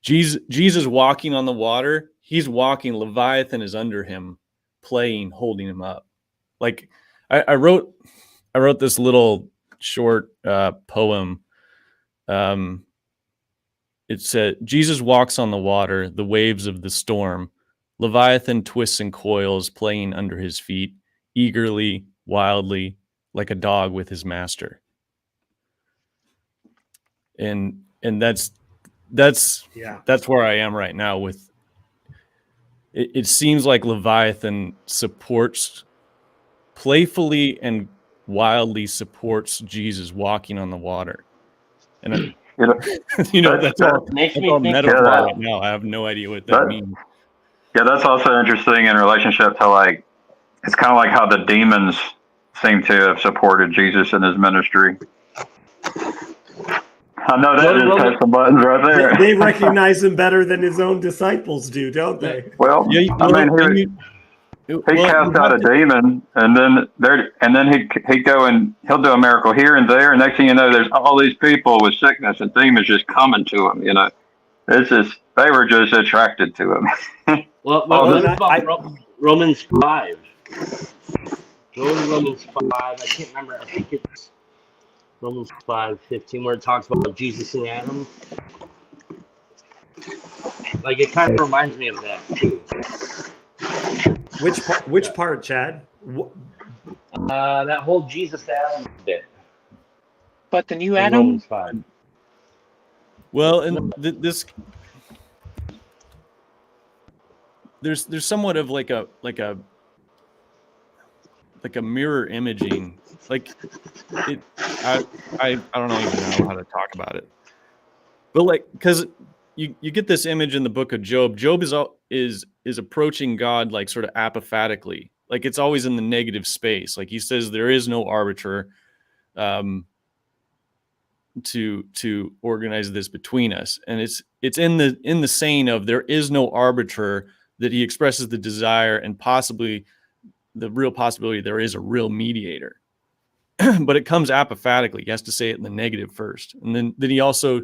Jesus walking on the water, he's walking, Leviathan is under him, playing, holding him up. Like I wrote this little short poem. It said, Jesus walks on the water, the waves of the storm. Leviathan twists and coils, playing under his feet, eagerly, wildly, like a dog with his master. And that's where I am right now with it. It seems like Leviathan playfully and wildly supports Jesus walking on the water. And that's all metaphor right now. I have no idea what that means. Yeah, that's also interesting in relationship to, like, it's kind of like how the demons seem to have supported Jesus in his ministry. I know that just touched some buttons right there. They recognize him better than his own disciples do, don't they? Well, he cast out a demon, and then he'd go and he'll do a miracle here and there, and next thing you know, there's all these people with sickness and demons just coming to him. It's just, they were just attracted to him. Romans 5. Romans 5. I can't remember. I think it's Romans 5:15, where it talks about Jesus and Adam. Like, it kind of reminds me of that too. Which part, Chad? That whole Jesus Adam bit. But the new Adam. Romans 5. Well, and there's somewhat of like a mirror imaging. Like I don't even know how to talk about it. But like, because you get this image in the book of Job. Job is approaching God like sort of apophatically. Like, it's always in the negative space. Like, he says there is no arbiter to organize this between us. And it's in the saying of there is no arbiter that he expresses the desire and possibly the real possibility there is a real mediator. But it comes apophatically. He has to say it in the negative first. And then he also,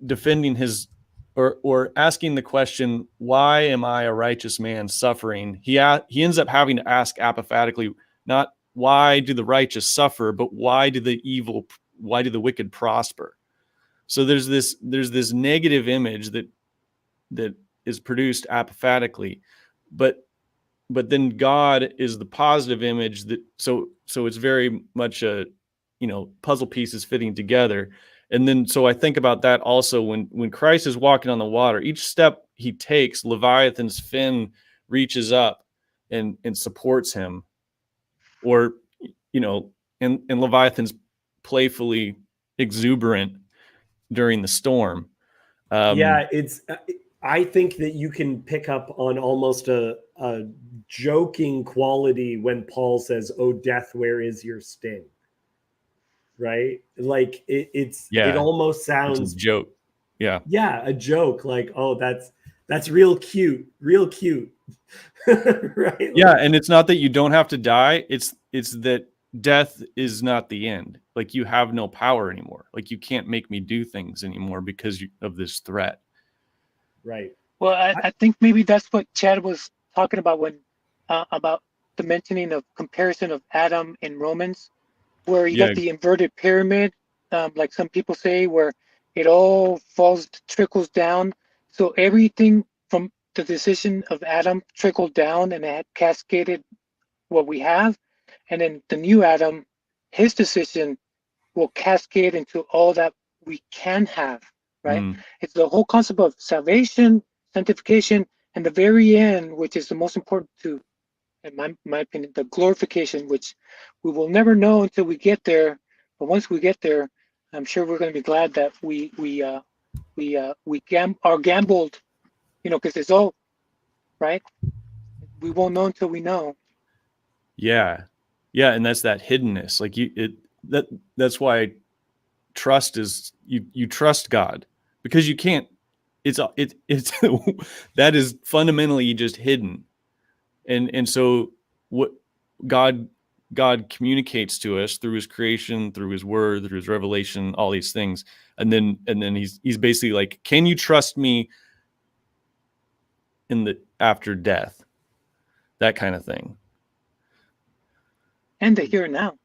defending his or asking the question, why am I a righteous man suffering? He ends up having to ask apophatically, not why do the righteous suffer, but why do the wicked prosper? So there's this negative image that is produced apophatically, but then God is the positive image that so it's very much a puzzle pieces fitting together. And then so I think about that also when Christ is walking on the water, each step he takes, Leviathan's fin reaches up and supports him, or and Leviathan's playfully exuberant during the storm. I think that you can pick up on almost a joking quality when Paul says, "Oh, death, where is your sting?" Right? Like it almost sounds it's a joke. Yeah. Yeah, a joke like, oh, that's real cute, real cute. Right? Yeah, and it's not that you don't have to die, it's that death is not the end. Like, you have no power anymore. Like, you can't make me do things anymore because of this threat. Right. Well, I think maybe that's what Chad was talking about when about the mentioning of comparison of Adam in Romans, where you Yeah. got the inverted pyramid, like some people say, where it all trickles down. So everything from the decision of Adam trickled down and it had cascaded what we have. And then the new Adam, his decision will cascade into all that we can have, right? It's the whole concept of salvation, sanctification, and the very end, which is the most important to, in my opinion, the glorification, which we will never know until we get there. But once we get there, I'm sure we're going to be glad that are gambled, because it's all right. We won't know until we know. Yeah. Yeah, and that's that hiddenness. Like, that's why trust is, you trust God, because you can't, it's that is fundamentally just hidden. And so what God communicates to us through his creation, through his word, through his revelation, all these things. And then he's basically like, can you trust me in the after death? That kind of thing. And the here and now.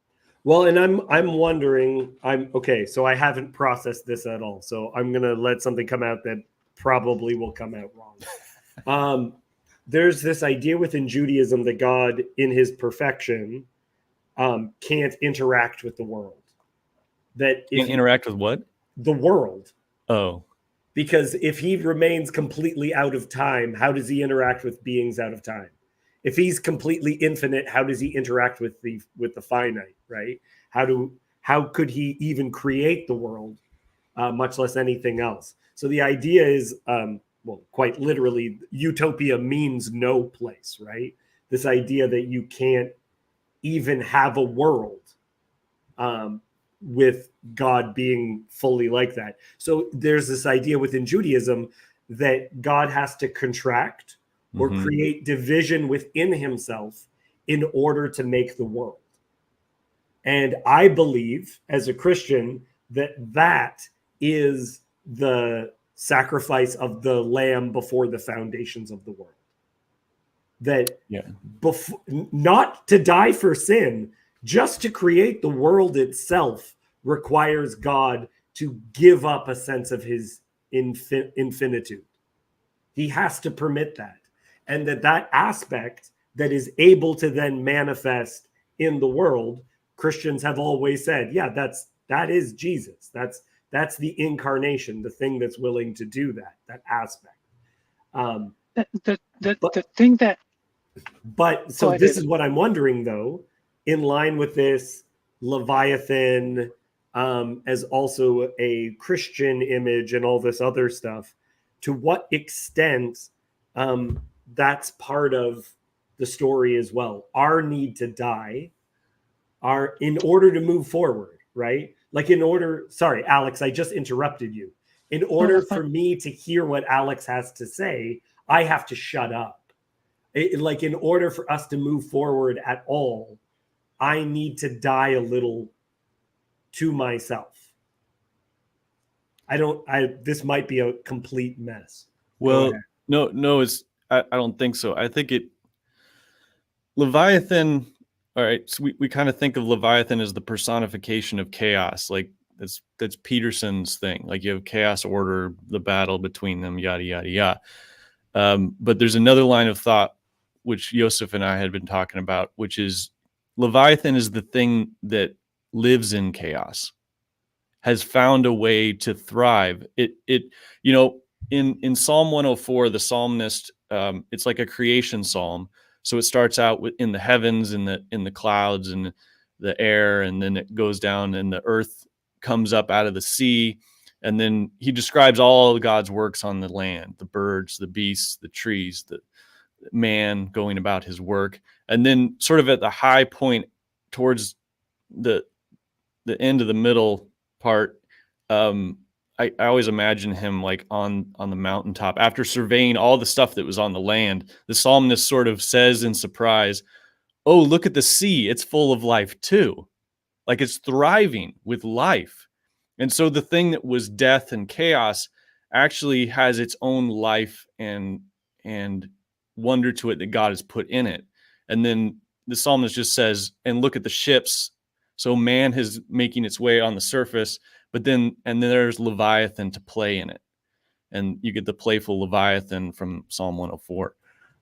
Well, and I'm wondering, okay, so I haven't processed this at all. So I'm gonna let something come out that probably will come out wrong. There's this idea within Judaism that God, in his perfection, can't interact with the world. That can't interact with what? The world. Oh. Because if he remains completely out of time, how does he interact with beings out of time? If he's completely infinite, how does he interact with the finite, right? How could he even create the world, much less anything else? So the idea is, well, quite literally, utopia means no place, right? This idea that you can't even have a world with God being fully like that. So there's this idea within Judaism that God has to contract or create division within himself in order to make the world. And I believe, as a Christian, that is the sacrifice of the lamb before the foundations of the world. That not to die for sin, just to create the world itself requires God to give up a sense of his infinitude. He has to permit that. And that aspect that is able to then manifest in the world, Christians have always said, yeah, that is Jesus. That's the incarnation, the thing that's willing to do that aspect. The thing that. But so this is what I'm wondering, though, in line with this Leviathan as also a Christian image and all this other stuff, to what extent that's part of the story as well. Our need to die in order to move forward, right? Like sorry, Alex, I just interrupted you. In order for me to hear what Alex has to say, I have to shut up. Like, in order for us to move forward at all, I need to die a little to myself. This might be a complete mess. Well, no, I don't think so. I think Leviathan, all right, so we kind of think of Leviathan as the personification of chaos. Like, that's Peterson's thing. Like, you have chaos, order, the battle between them, yada, yada, yada. But there's another line of thought, which Joseph and I had been talking about, which is Leviathan is the thing that lives in chaos, has found a way to thrive. In Psalm 104, the psalmist, it's like a creation psalm. So it starts out in the heavens, in the clouds and the air, and then it goes down and the earth comes up out of the sea. And then he describes all of God's works on the land, the birds, the beasts, the trees, the man going about his work. And then sort of at the high point towards the end of the middle part, I always imagine him like on the mountaintop after surveying all the stuff that was on the land. The psalmist sort of says in surprise, "Oh, look at the sea. It's full of life too. Like it's thriving with life." And so the thing that was death and chaos actually has its own life and wonder to it that God has put in it. And then the psalmist just says, "And look at the ships." So man is making its way on the surface, but then there's Leviathan to play in it. And you get the playful Leviathan from Psalm 104.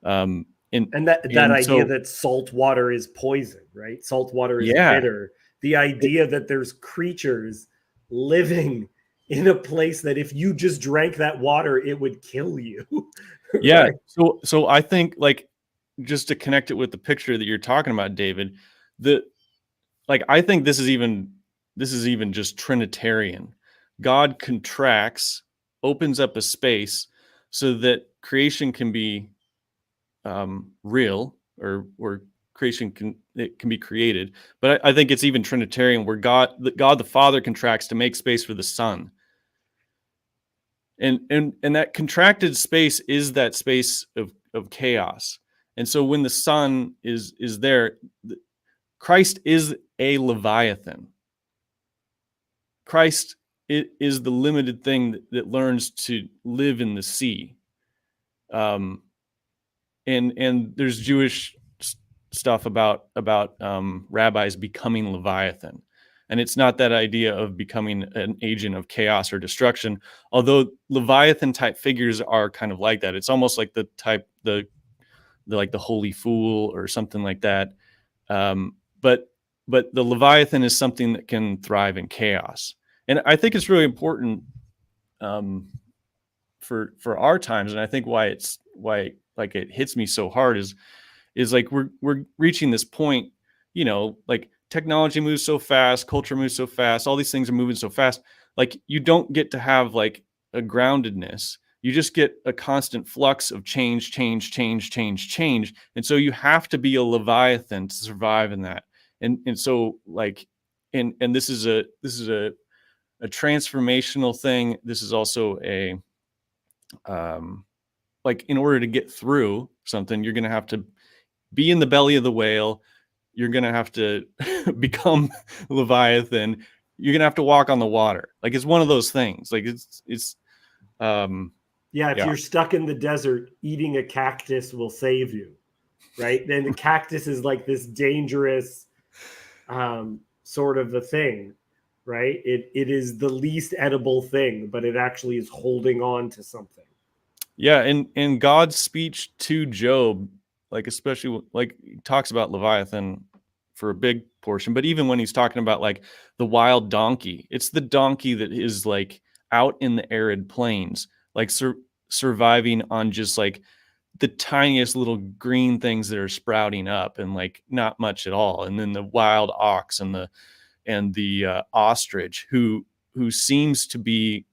And that idea that salt water is poison, right? Salt water is bitter. The idea that there's creatures living in a place that if you just drank that water, it would kill you. Yeah. Right? So I think, like, just to connect it with the picture that you're talking about, David, I think this is even just Trinitarian. God contracts, opens up a space so that creation can be real, or creation can be created. But I think it's even Trinitarian, where God the Father contracts to make space for the Son. And that contracted space is that space of chaos. And so when the Son is there, Christ is a Leviathan. Christ is the limited thing that learns to live in the sea. And there's Jewish stuff about rabbis becoming Leviathan. And it's not that idea of becoming an agent of chaos or destruction, although Leviathan type figures are kind of like that. It's almost like the holy fool or something like that. But the Leviathan is something that can thrive in chaos. And I think it's really important for our times. And I think why it hits me so hard is like we're reaching this point, like technology moves so fast, culture moves so fast, all these things are moving so fast. Like you don't get to have like a groundedness. You just get a constant flux of change. And so you have to be a Leviathan to survive in that. And so like, and this is a transformational thing. This is also a, like, in order to get through something, you're going to have to be in the belly of the whale. You're going to have to become Leviathan. You're going to have to walk on the water. Like, it's one of those things. Like if you're stuck in the desert, eating a cactus will save you, right? Then the cactus is like this dangerous sort of a thing, right? It is the least edible thing, but it actually is holding on to something. Yeah, and God's speech to Job, like especially like he talks about Leviathan for a big portion, but even when he's talking about like the wild donkey, it's the donkey that is like out in the arid plains, like surviving on just like the tiniest little green things that are sprouting up and like not much at all. And then the wild ox and the ostrich who seems to be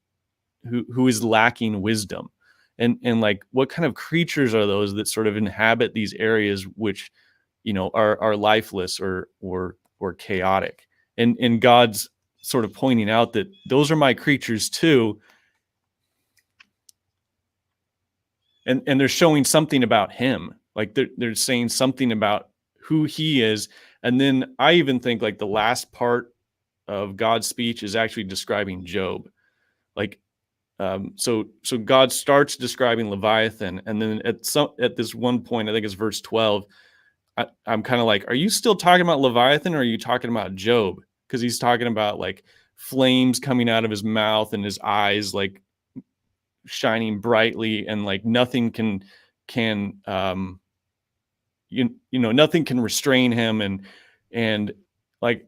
who is lacking wisdom. And like, what kind of creatures are those that sort of inhabit these areas which, are lifeless or chaotic? And God's sort of pointing out that those are my creatures too. And they're showing something about him. Like they're saying something about who he is. And then I even think like the last part of God's speech is actually describing Job. Like, so God starts describing Leviathan, and then at this one point, I think it's verse 12, I'm kind of like, are you still talking about Leviathan, or are you talking about Job? Because he's talking about like flames coming out of his mouth and his eyes like shining brightly, and like nothing can nothing can restrain him, and like,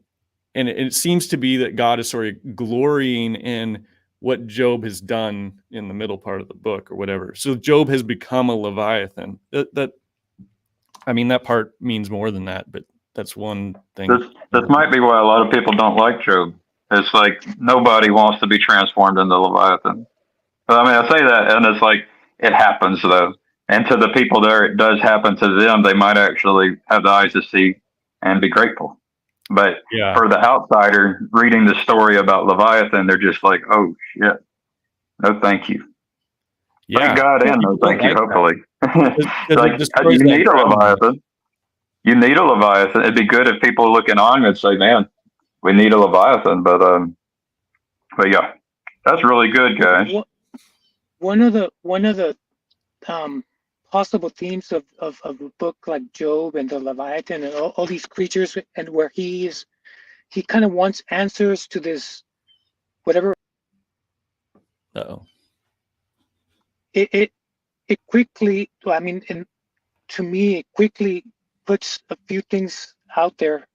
and it seems to be that God is sort of glorying in what Job has done in the middle part of the book or whatever. So Job has become a Leviathan. That part means more than that, but that's one thing. This might be why a lot of people don't like Job. It's like nobody wants to be transformed into Leviathan. But I mean, I say that, and it's like, it happens though. And to the people there, it does happen to them. They might actually have the eyes to see and be grateful. But for the outsider reading the story about Leviathan, they're just like, oh shit, No, thank you. Yeah. Thank God and no thank you, like that. hopefully. 'Cause it Like, destroys you that need a grounding. Leviathan. You need a Leviathan. It'd be good if people looking on would say, man, we need a Leviathan. But yeah, that's really good, guys. One of the possible themes of a book like Job and the Leviathan and all these creatures, and where he kind of wants answers to this whatever. Uh-oh. It quickly, I mean, and to me, it quickly puts a few things out there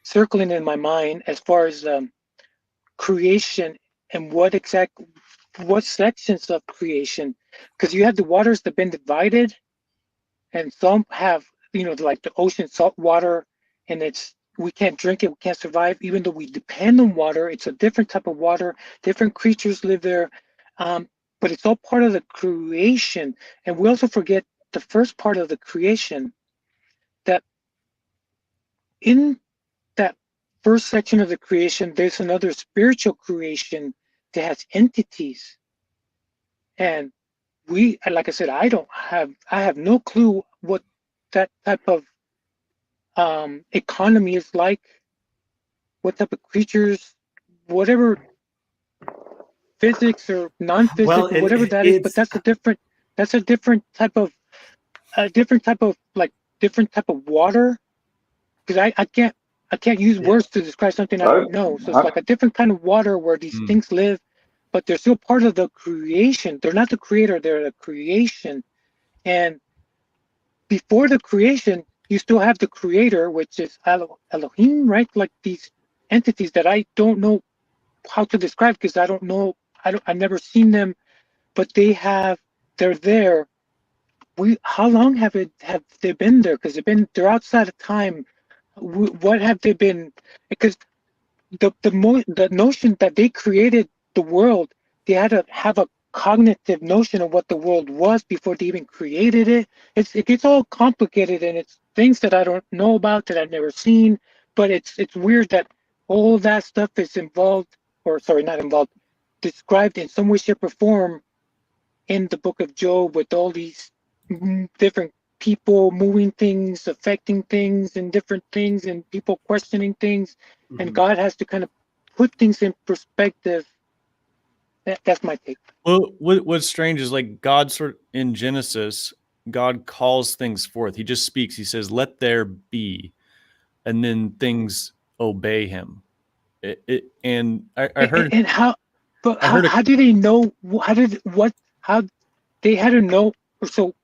circling in my mind as far as creation and what sections of creation, because you have the waters that have been divided, and some have, like the ocean salt water, and we can't drink it, we can't survive, even though we depend on water. It's a different type of water, different creatures live there, but it's all part of the creation. And we also forget the first part of the creation, that in that first section of the creation, there's another spiritual creation that has entities. And like I said, I have no clue what that type of economy is like, what type of creatures, whatever physics or non-physics, Well, and whatever that is. But it's that's a different type of different type of water, because I can't use words to describe something I don't know. So it's like a different kind of water where these things live, but they're still part of the creation. They're not the creator, they're the creation. And before the creation, you still have the creator, which is Elohim, right? Like these entities that I don't know how to describe, because I don't know, I've never seen them, but they're there. How long have they been there? Because they're outside of time. What have they been? Because the notion that they created the world, they had to have a cognitive notion of what the world was before they even created it. It gets all complicated, and it's things that I don't know about, that I've never seen. But it's weird that all that stuff is involved, or sorry, not involved, described in some way, shape, or form in the book of Job, with all these different people moving things, affecting things, and different things, and people questioning things. And God has to kind of put things in perspective. That's my take. Well, what's strange is, like, God in Genesis, God calls things forth. He just speaks. He says, "Let there be," and then things obey him. And I heard. And how do they know? How they had to know? So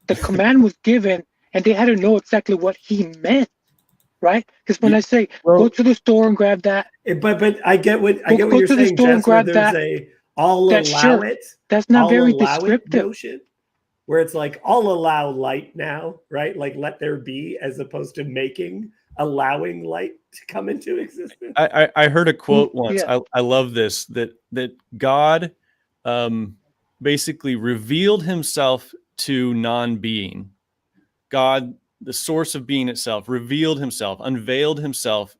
the command was given, and they had to know exactly what he meant, right? Because when I say go to the store and grab that, but I get what you're saying, Jess. Where there's I'll allow it. That's not very descriptive notion, where it's like, I'll allow light now, right? Like, let there be, as opposed to allowing light to come into existence. I heard a quote once. Yeah. I love this, that God basically revealed himself to non-being. God, the source of being itself, revealed himself, unveiled himself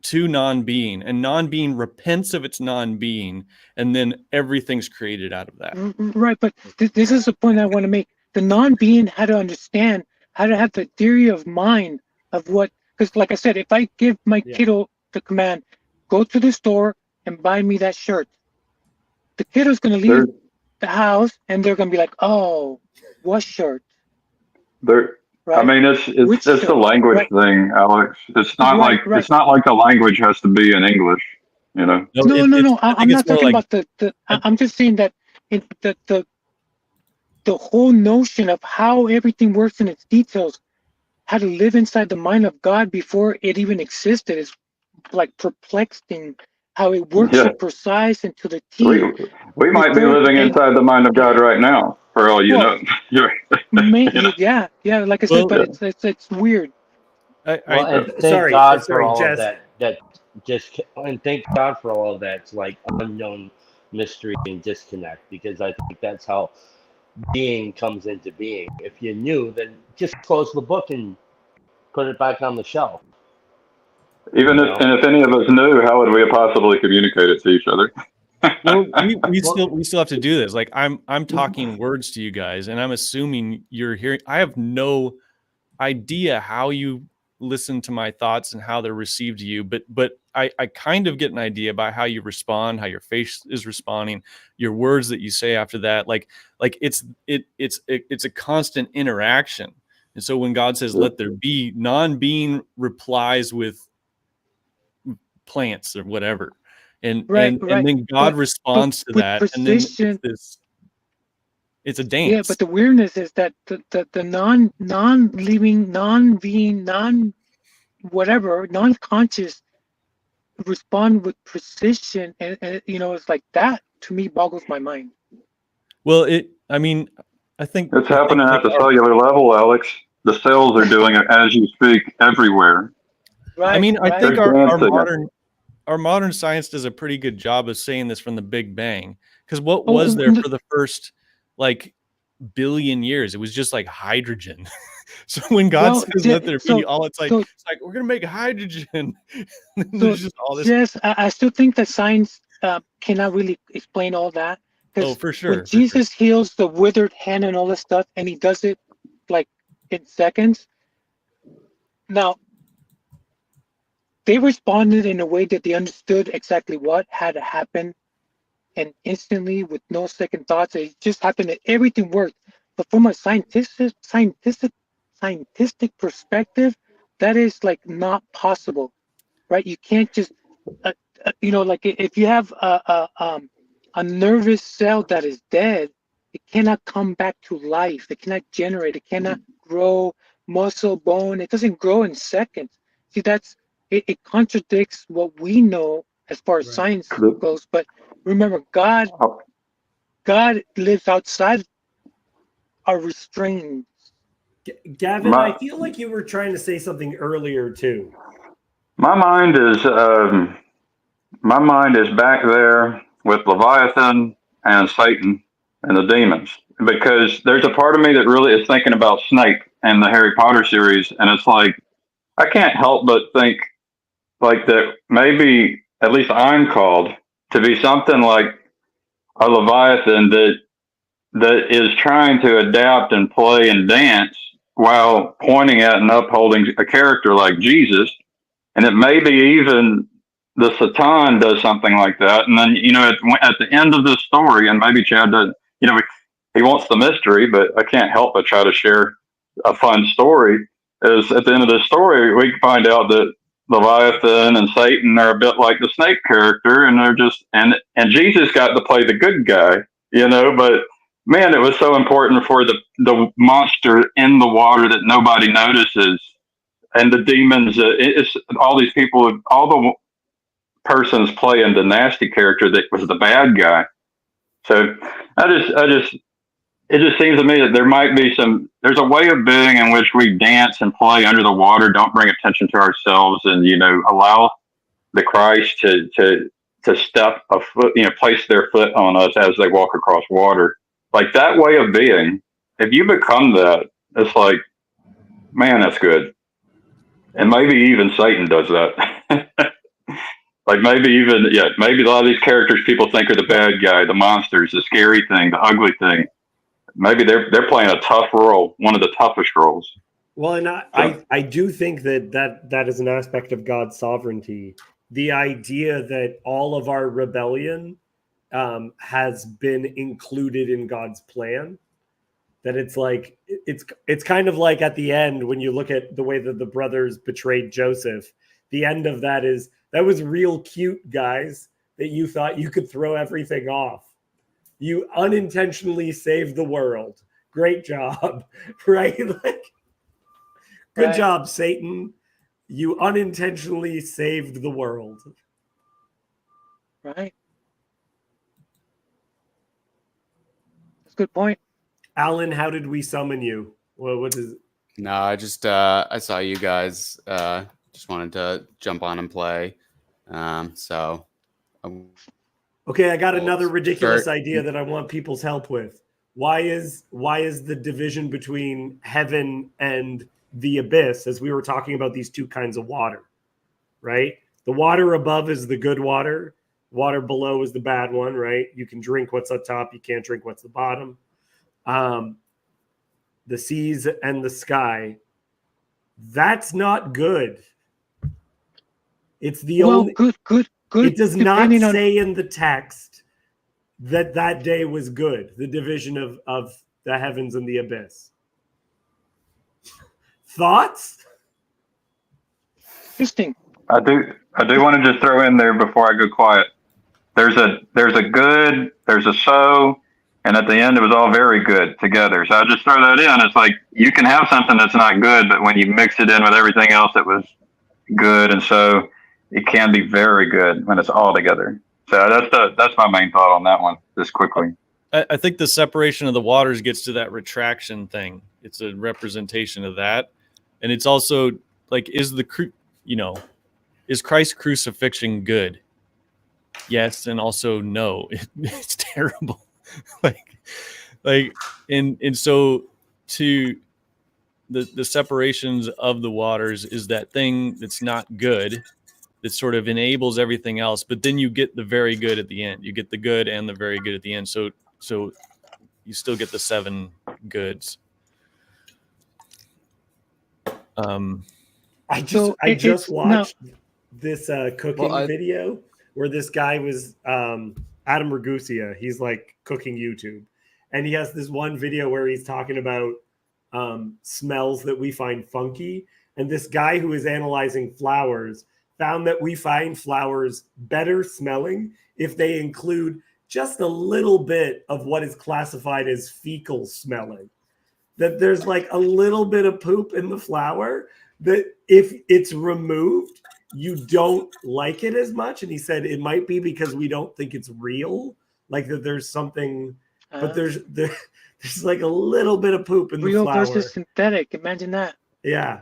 to non-being, and non-being repents of its non-being, and then everything's created out of that. Right, but this is the point I want to make. The non-being had to understand, how to have the theory of mind of what, because like I said, if I give my kiddo the command, go to the store and buy me that shirt, the kiddo's going to leave the house, and they're going to be like, oh, what shirt? Right? I mean, it's the language thing, Alex. It's not it's not like the language has to be in English, you know. No. I'm not talking about I'm just saying that the whole notion of how everything works in its details, how to live inside the mind of God before it even existed, is like perplexing. How it works so precise and to the T. We might be living inside the mind of God right now, for all you know. Maybe, yeah. Like I said, but it's weird. And thank God for all of that. And thank God for all of that. It's like unknown mystery and disconnect, because I think that's how being comes into being. If you knew, then just close the book and put it back on the shelf. Even if, and if any of us knew, how would we possibly communicate it to each other? Well, we still have to do this. Like I'm talking words to you guys, and I'm assuming you're hearing. I have no idea how you listen to my thoughts and how they're received to you, but I kind of get an idea by how you respond, how your face is responding, your words that you say after that. Like it's a constant interaction. And so when God says, "Let there be," non-being replies with plants or whatever. And then God responds to that, precision, and then it's a dance. Yeah, but the weirdness is that the non-living, non-being, non-whatever, non-conscious respond with precision, and it's like that to me boggles my mind. Well, I think it's happening at the cellular level, Alex. The cells are doing it as you speak everywhere. Right. I mean, I think our modern science does a pretty good job of saying this from the Big Bang. Because what was there for the first billion years? It was just like hydrogen. So when God says let there be, it's like we're gonna make hydrogen. There's just all this. Yes, I still think that science cannot really explain all that. Oh, for sure. When Jesus heals the withered hand and all this stuff, and he does it like in seconds. Now, they responded in a way that they understood exactly what had to happen, and instantly, with no second thoughts, it just happened and everything worked. But from a scientific perspective, that is like not possible, right? You can't just, like if you have a nervous cell that is dead, it cannot come back to life. It cannot generate. It cannot grow muscle, bone. It doesn't grow in seconds. See, it contradicts what we know as far as science goes. But remember, God lives outside our restraints. Gavin, I feel like you were trying to say something earlier too. My mind is back there with Leviathan and Satan and the demons, because there's a part of me that really is thinking about Snape and the Harry Potter series, and it's like I can't help but think like that maybe at least I'm called to be something like a Leviathan that is trying to adapt and play and dance while pointing at and upholding a character like Jesus. And it maybe even the Satan does something like that. And then, at the end of this story, and maybe Chad does, he wants the mystery, but I can't help but try to share a fun story. Is at the end of this story, we find out that Leviathan and Satan are a bit like the snake character, and they're just, and Jesus got to play the good guy, but man, it was so important for the monster in the water that nobody notices. And the demons, it's all these people, all the persons playing the nasty character that was the bad guy. So it just seems to me that there might be there's a way of being in which we dance and play under the water, don't bring attention to ourselves, and, allow the Christ to step a foot, place their foot on us as they walk across water. Like that way of being, if you become that, it's like, man, that's good. And maybe even Satan does that. Like maybe a lot of these characters people think are the bad guy, the monsters, the scary thing, the ugly thing. Maybe they're playing a tough role, one of the toughest roles. Well, and I do think that is an aspect of God's sovereignty. The idea that all of our rebellion has been included in God's plan. That it's like it's kind of like at the end when you look at the way that the brothers betrayed Joseph. The end of that was real cute, guys, that you thought you could throw everything off. You unintentionally saved the world. Great job, right? Like, good job, Satan. You unintentionally saved the world. Right. That's a good point. Alan, how did we summon you? Well, what is? No, I just I saw you guys. Just wanted to jump on and play. Okay, I got another ridiculous idea that I want people's help with. Why is the division between heaven and the abyss, as we were talking about these two kinds of water? right? The water above is the good water. Water below is the bad one, right? You can drink what's up top. You can't drink what's the bottom. The seas and the sky. That's not good. It's the only. Good. It does not depending on say in the text that that day was good. The division of the heavens and the abyss. Thoughts? interesting. I do want to just throw in there before I go quiet. There's a good, there's a so, and at the end it was all very good together. So I'll just throw that in. It's like you can have something that's not good, but when you mix it in with everything else, it was good, and so it can be very good when it's all together. So that's my main thought on that one. Just quickly. I think the separation of the waters gets to that retraction thing. It's a representation of that, and it's also like, is Christ's crucifixion good? Yes, and also no. It's terrible. And so to the separations of the waters is that thing that's not good, that sort of enables everything else, but then you get the very good at the end. You get the good and the very good at the end. So you still get the 7 goods. I just watched this cooking video where this guy was Adam Ragusa. He's like cooking YouTube, and he has this one video where he's talking about smells that we find funky. And this guy who is analyzing flowers found that we find flowers better smelling if they include just a little bit of what is classified as fecal smelling. That there's like a little bit of poop in the flower that if it's removed, you don't like it as much. And he said it might be because we don't think it's real, like that there's something, but there's like a little bit of poop in the flower. Real versus synthetic. Imagine that. Yeah.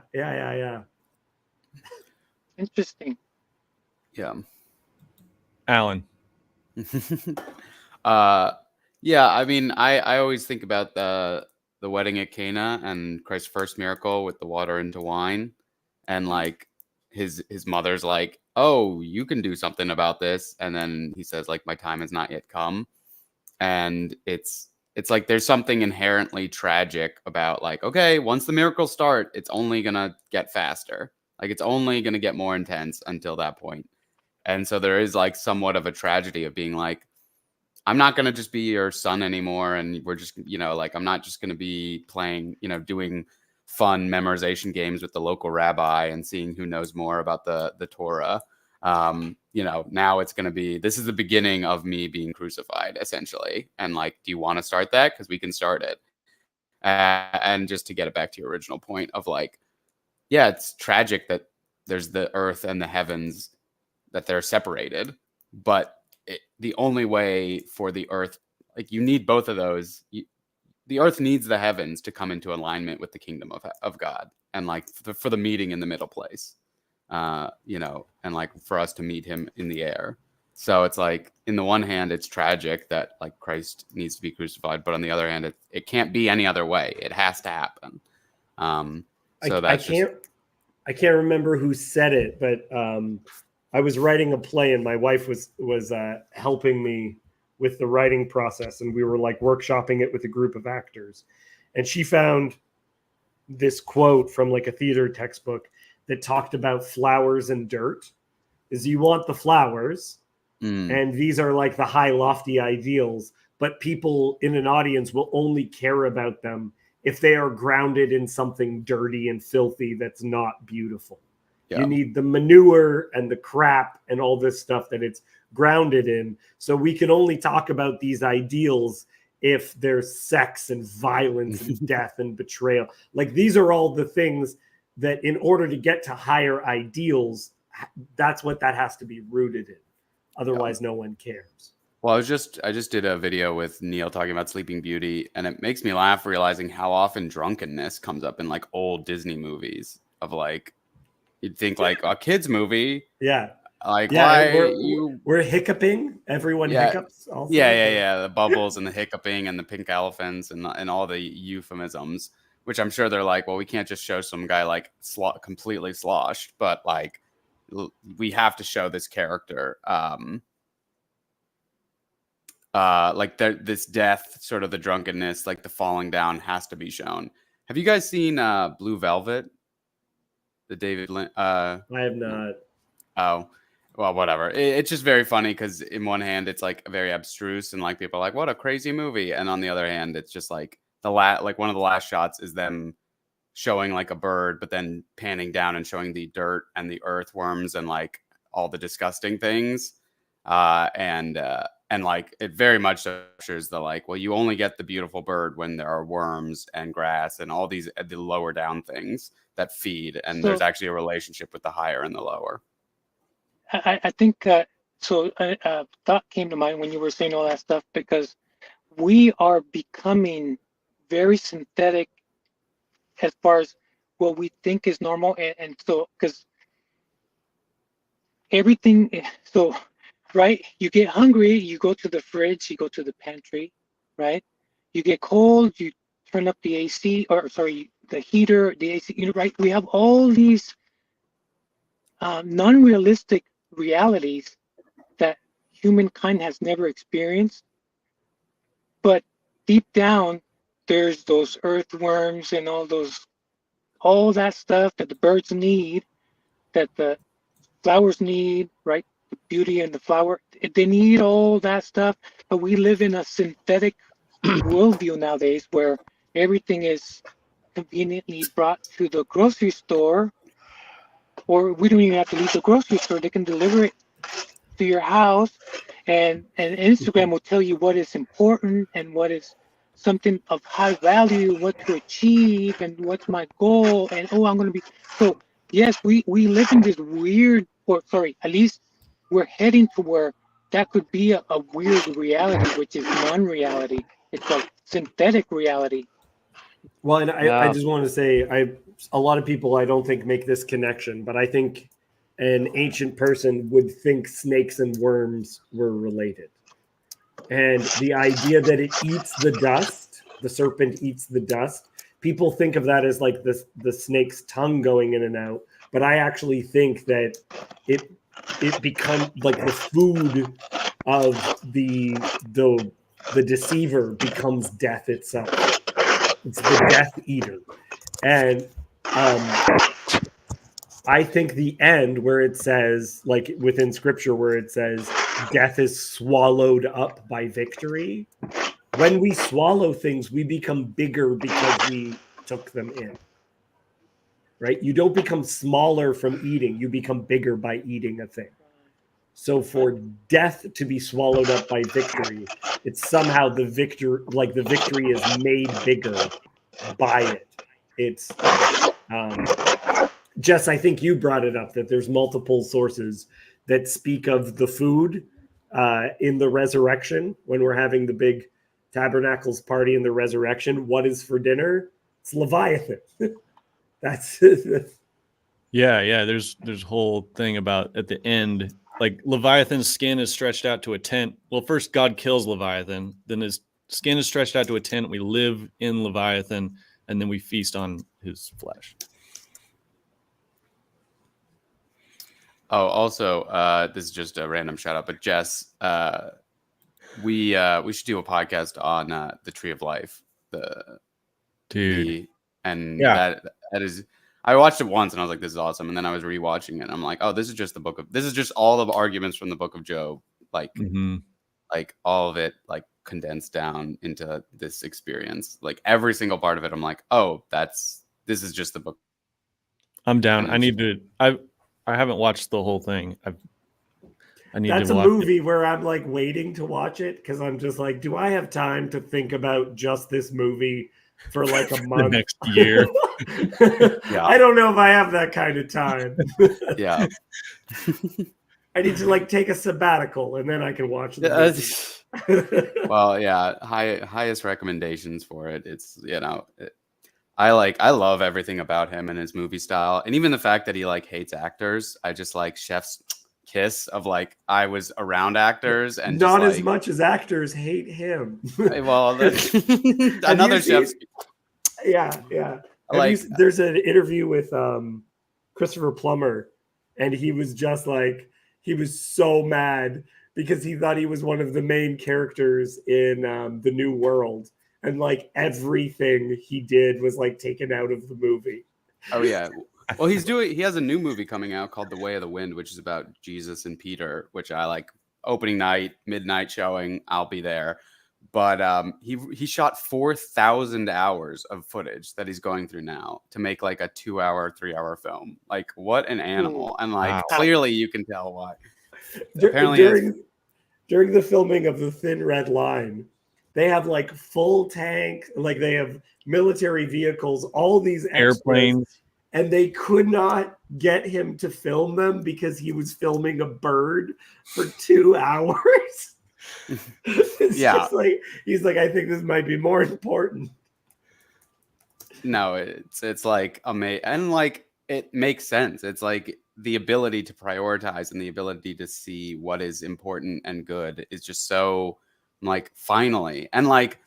Interesting. Yeah. Alan. Yeah, I mean, I always think about the wedding at Cana and Christ's first miracle with the water into wine, and like his mother's like, oh, you can do something about this, and then he says like, my time has not yet come. And it's like there's something inherently tragic about like, okay, once the miracles start, it's only gonna get faster, like it's only gonna get more intense until that point. And so there is like somewhat of a tragedy of being like, I'm not going to just be your son anymore. And we're just, like, I'm not just going to be playing, doing fun memorization games with the local rabbi and seeing who knows more about the Torah. Now it's going to be, this is the beginning of me being crucified, essentially. And like, do you want to start that? Because we can start it. And just to get it back to your original point of like, yeah, it's tragic that there's the earth and the heavens, that they're separated, but the only way for the earth, like you need both of those. The earth needs the heavens to come into alignment with the kingdom of God, and like for the meeting in the middle place, and like for us to meet him in the air. So it's like, in the one hand, it's tragic that like Christ needs to be crucified, but on the other hand, it can't be any other way. It has to happen. I can't remember who said it, but I was writing a play and my wife was helping me with the writing process, and we were like workshopping it with a group of actors, and she found this quote from like a theater textbook that talked about flowers and dirt. Is you want the flowers, and these are like the high lofty ideals, but people in an audience will only care about them if they are grounded in something dirty and filthy that's not beautiful. Yeah. You need the manure and the crap and all this stuff that it's grounded in. So we can only talk about these ideals if there's sex and violence and death and betrayal. Like these are all the things that in order to get to higher ideals, that's what that has to be rooted in. Otherwise, no one cares. Well, I just did a video with Neil talking about Sleeping Beauty, and it makes me laugh realizing how often drunkenness comes up in like old Disney movies of like, you'd think like a kid's movie. Yeah. Like, yeah, we're hiccuping. Everyone hiccups also. Yeah. The bubbles and the hiccuping and the pink elephants and all the euphemisms, which I'm sure they're like, well, we can't just show some guy like completely sloshed, but like we have to show this character like this death, sort of the drunkenness, like the falling down has to be shown. Have you guys seen Blue Velvet? The David Lynch? I have not. Oh, well, whatever. It's just very funny because in one hand it's like very abstruse and like people are like, what a crazy movie, and on the other hand it's just like like one of the last shots is them showing like a bird, but then panning down and showing the dirt and the earthworms and like all the disgusting things, and like it very much shows the like, well, you only get the beautiful bird when there are worms and grass and all these the lower down things that feed, and there's actually a relationship with the higher and the lower. I think so. A thought came to mind when you were saying all that stuff, because we are becoming very synthetic as far as what we think is normal, and so because everything, so right, you get hungry, you go to the fridge, you go to the pantry, right? You get cold, you turn up the AC, or sorry, the heater, the AC, you know, right? We have all these non-realistic realities that humankind has never experienced, but deep down there's those earthworms and all that stuff that the birds need, that the flowers need, right? The beauty and the flower, they need all that stuff, but we live in a synthetic worldview nowadays where everything is conveniently brought to the grocery store, or we don't even have to leave the grocery store. They can deliver it to your house, and Instagram will tell you what is important and what is something of high value, what to achieve, and what's my goal, and I'm going to be. So yes, we live in this weird, or sorry, at least we're heading to where that could be a weird reality, which is non-reality. It's a synthetic reality. Well, and I just want to say, a lot of people I don't think make this connection, but I think an ancient person would think snakes and worms were related. And the idea that it eats the dust, the serpent eats the dust, people think of that as like the snake's tongue going in and out. But I actually think that it becomes like the food of the deceiver becomes death itself. It's the Death Eater. And I think the end where it says, like within scripture where it says death is swallowed up by victory, when we swallow things, we become bigger because we took them in. Right? You don't become smaller from eating, you become bigger by eating a thing. So for death to be swallowed up by victory, it's somehow the victory is made bigger by it. It's Jess, I think you brought it up that there's multiple sources that speak of the food in the resurrection when we're having the big tabernacles party in the resurrection. What is for dinner? It's Leviathan. That's yeah. There's a whole thing about at the end, like Leviathan's skin is stretched out to a tent. Well, first God kills Leviathan, then his skin is stretched out to a tent. We live in Leviathan, and then we feast on his flesh. Oh, also, this is just a random shout out, but Jess, we should do a podcast on the Tree of Life. That is. I watched it once and I was like, this is awesome. And then I was rewatching it and I'm like, oh, this is just all the arguments from the book of Job. Like, like all of it, like condensed down into this experience. Like every single part of it. I'm like, oh, this is just the book. I'm down. I haven't watched the whole thing. That's a movie where I'm like waiting to watch it because I'm just like, do I have time to think about just this movie for like a month? The next year. Yeah. I don't know if I have that kind of time. Yeah. I need to like take a sabbatical and then I can watch the movie. Well, yeah, highest recommendations for it. It's, I love everything about him and his movie style, and even the fact that he like hates actors. I just like Chef's kiss of like I was around actors and not just, as much as actors hate him. Well, another Chef's. Yeah. There's an interview with Christopher Plummer, and he was just like, he was so mad because he thought he was one of the main characters in the New World, and like everything he did was like taken out of the movie. Oh yeah. Well, he has a new movie coming out called The Way of the Wind, which is about Jesus and Peter, which I like. Opening night, midnight showing, I'll be there. But he shot 4,000 hours of footage that he's going through now to make like a 2-hour, 3-hour film. Like, what an animal. And like, clearly you can tell why. Apparently during the filming of The Thin Red Line, they have like full tank, like they have military vehicles, all these extras, Airplanes. and they could not get him to film them because he was filming a bird for 2 hours. It's just like, he's like, I think this might be more important. No, it's like amazing, and like it makes sense. It's like the ability to prioritize and the ability to see what is important and good is just so like finally, and like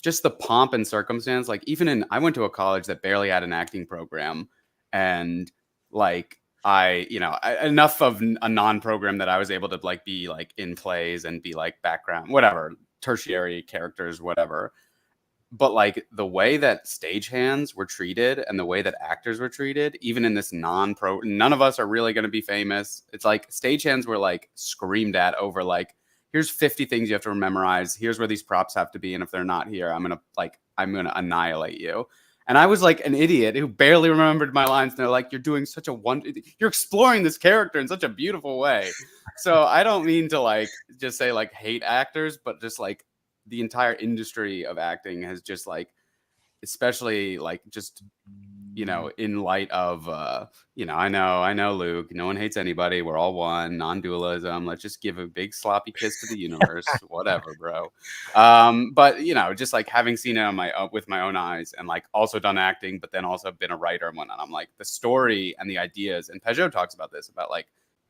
just the pomp and circumstance. Like I went to a college that barely had an acting program, and like enough of a non-program that I was able to like be like in plays and be like background, whatever, tertiary characters, whatever. But like the way that stagehands were treated and the way that actors were treated, even in this non-pro, none of us are really going to be famous. It's like stagehands were like screamed at over like, here's 50 things you have to memorize. Here's where these props have to be. And if they're not here, I'm going to annihilate you. And I was like an idiot who barely remembered my lines. And they're like, you're doing such you're exploring this character in such a beautiful way. So I don't mean to like, just say like hate actors, but just like the entire industry of acting has just like, especially like just, in light of, I know, Luke, no one hates anybody. We're all one, non-dualism. Let's just give a big sloppy kiss to the universe, whatever, bro. But just like having seen it with my own eyes and like also done acting, but then also been a writer and whatnot. I'm like the story and the ideas, and Peugeot talks about this, about like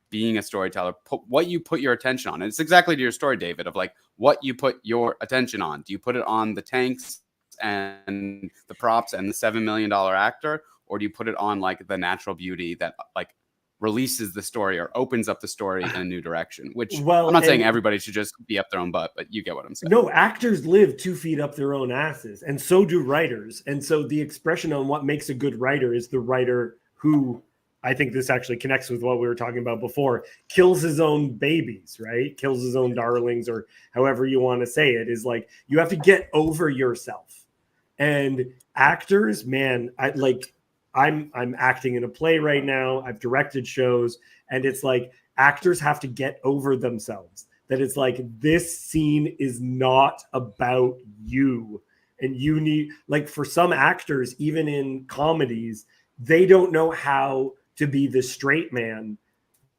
being a storyteller, what you put your attention on. And it's exactly to your story, David, of like what you put your attention on. Do you put it on the tanks and the props and the $7 million actor, or do you put it on like the natural beauty that like releases the story or opens up the story in a new direction? Which I'm not saying everybody should just be up their own butt, but you get what I'm saying. No, actors live 2 feet up their own asses, and so do writers. And so the expression on what makes a good writer is the writer who, I think this actually connects with what we were talking about before, kills his own babies, right? Kills his own darlings, or however you want to say it, is like, you have to get over yourself. And actors, man, I'm acting in a play right now. I've directed shows, and it's like actors have to get over themselves. That it's like, this scene is not about you. And you need, like, for some actors, even in comedies, they don't know how to be the straight man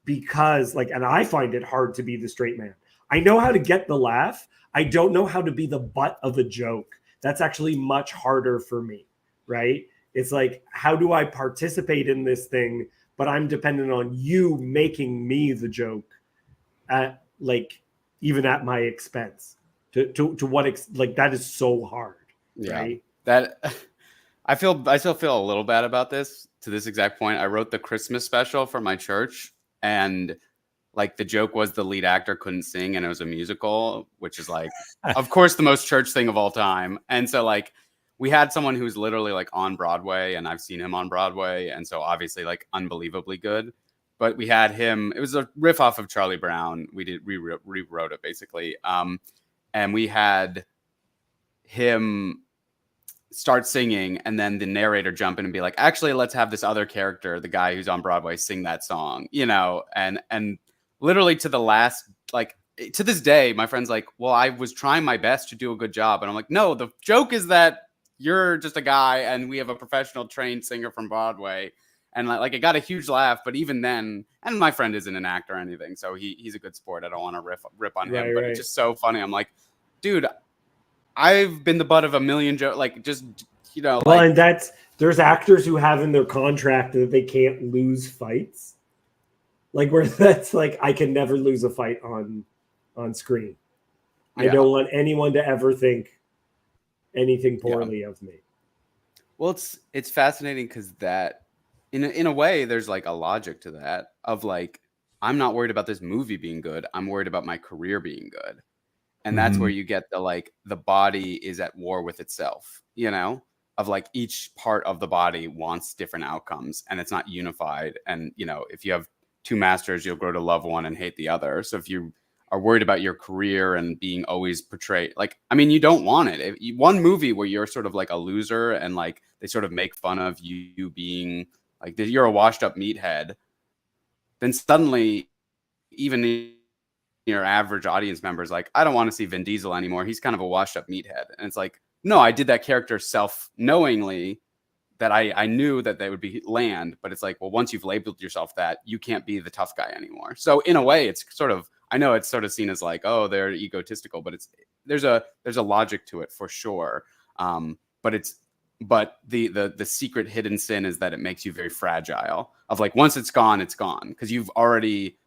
because, like, and I find it hard to be the straight man. I know how to get the laugh. I don't know how to be the butt of a joke. That's actually much harder for me, right? It's like, how do I participate in this thing, but I'm dependent on you making me the joke at like, even at my expense. To what like that is so hard, right? That I still feel a little bad about this to this exact point. I wrote the Christmas special for my church, and like the joke was the lead actor couldn't sing and it was a musical, which is like, of course, the most church thing of all time. And so like we had someone who's literally like on Broadway, and I've seen him on Broadway. And so obviously like unbelievably good, but we had him, it was a riff off of Charlie Brown. We rewrote it basically. And we had him start singing, and then the narrator jump in and be like, actually, let's have this other character, the guy who's on Broadway, sing that song, and literally to the last, like to this day, my friend's like, well, I was trying my best to do a good job. And I'm like, no, the joke is that you're just a guy and we have a professional trained singer from Broadway. And like it got a huge laugh, but even then, and my friend isn't an actor or anything, so he's a good sport. I don't want to rip on him, but it's just so funny. I'm like, dude, I've been the butt of a million jokes, like just, Well, like, and there's actors who have in their contract that they can't lose fights. Like where that's like, I can never lose a fight on screen. I don't want anyone to ever think anything poorly of me. Well, it's fascinating because that in a way, there's like a logic to that of like, I'm not worried about this movie being good. I'm worried about my career being good. And that's where you get the like the body is at war with itself, you know, of like each part of the body wants different outcomes and it's not unified. And, you know, if you have two masters, you'll grow to love one and hate the other. So if you are worried about your career and being always portrayed, like, I mean, you don't want it. One movie where you're sort of like a loser and like they sort of make fun of you being like you're a washed up meathead, then suddenly even your average audience member is like, I don't want to see Vin Diesel anymore. He's kind of a washed up meathead. And it's like, no, I did that character self-knowingly that I knew that they would be land. But it's like, well, once you've labeled yourself that, you can't be the tough guy anymore. So in a way, it's sort of, I know it's sort of seen as like, oh, they're egotistical, but there's a logic to it for sure. But the secret hidden sin is that it makes you very fragile. Of like, once it's gone, because you've already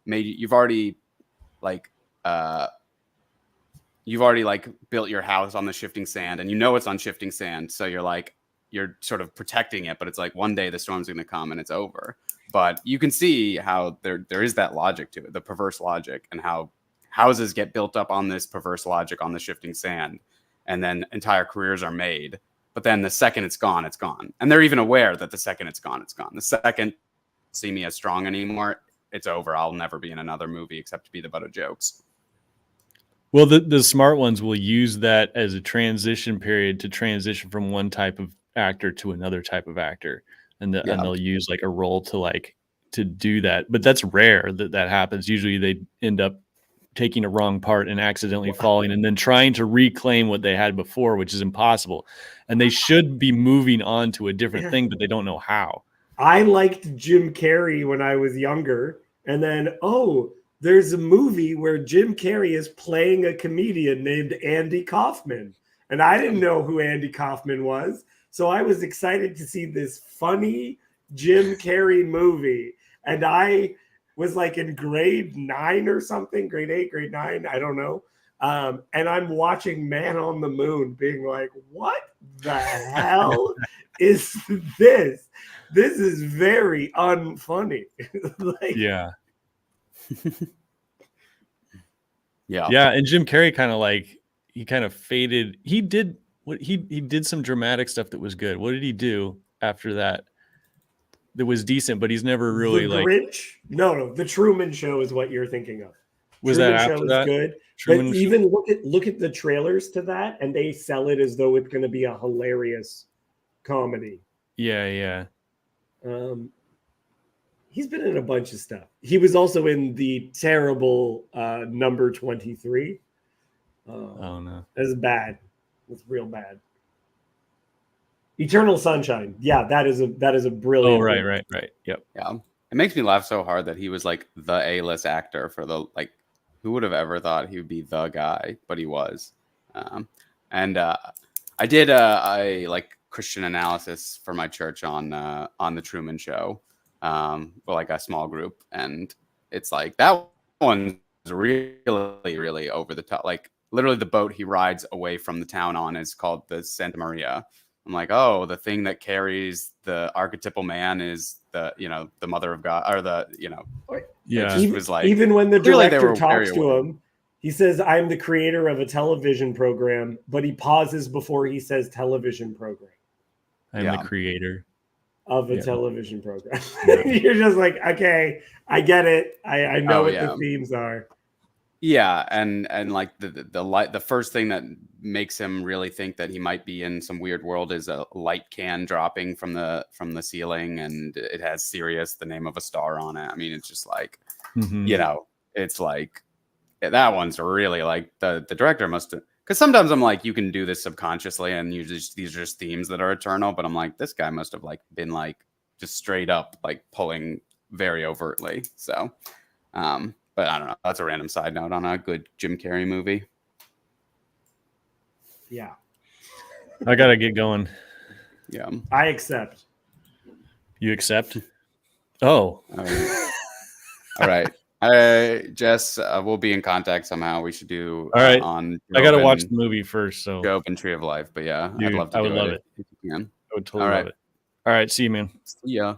built your house on the shifting sand, and you know it's on shifting sand, so you're sort of protecting it, but it's like one day the storm's going to come and it's over. But you can see how there is that logic to it, the perverse logic, and how houses get built up on this perverse logic on the shifting sand, and then entire careers are made. But then the second it's gone, it's gone. And they're even aware that the second it's gone, it's gone. The second see me as strong anymore, it's over. I'll never be in another movie except to be the butt of jokes. Well, the smart ones will use that as a transition period to transition from one type of actor to another type of actor. And they'll use like a role to do that. But that's rare that happens. Usually they end up taking a wrong part and accidentally falling and then trying to reclaim what they had before, which is impossible. And they should be moving on to a different thing, but they don't know how. I liked Jim Carrey when I was younger. And then, there's a movie where Jim Carrey is playing a comedian named Andy Kaufman. And I didn't know who Andy Kaufman was. So I was excited to see this funny Jim Carrey movie. And I was like in grade 9 or something, grade 8, grade 9, I don't know. And I'm watching Man on the Moon being like, what the hell is this? This is very unfunny. Yeah. Yeah. And Jim Carrey kind of faded. He did some dramatic stuff that was good. What did he do after that was decent, but he's never really the Grinch? No, The Truman Show is what you're thinking of. Was Truman that after Show that? is good. Truman but even look at the trailers to that, and they sell it as though it's going to be a hilarious comedy. Yeah. He's been in a bunch of stuff. He was also in the terrible Number 23. Oh no, that's bad. That's real bad. Eternal Sunshine. Yeah, that is a brilliant. Oh right. Yep. Yeah. It makes me laugh so hard that he was like the A-list actor for the like. Who would have ever thought he would be the guy? But he was. I did a like Christian analysis for my church on the Truman Show, for like a small group, and it's like that one's really, really over the top. Like literally, the boat he rides away from the town on is called the Santa Maria. I'm like, oh, the thing that carries the archetypal man is the mother of God, or Yeah. Even when the director talks to him, he says, I'm the creator of a television program, but he pauses before he says television program. I'm the creator of a television program. You're just like, okay, I get it. I know what the themes are. Yeah, and like the first thing that makes him really think that he might be in some weird world is a light can dropping from the ceiling, and it has Sirius, the name of a star, on it. I mean, it's just like, it's like that one's really like the director must have, because sometimes I'm like, you can do this subconsciously, and these are just themes that are eternal. But I'm like, this guy must have like been like just straight up like pulling very overtly. So, but I don't know. That's a random side note on a good Jim Carrey movie. Yeah. I gotta get going. Yeah. I accept. You accept? Oh. All right. Jess, we'll be in contact somehow. We should do all right. On I gotta watch the movie first. So Job and Tree of Life. But yeah, dude, I'd love to. I would love it. If you can. I would totally love it. All right. See you, man. Yeah.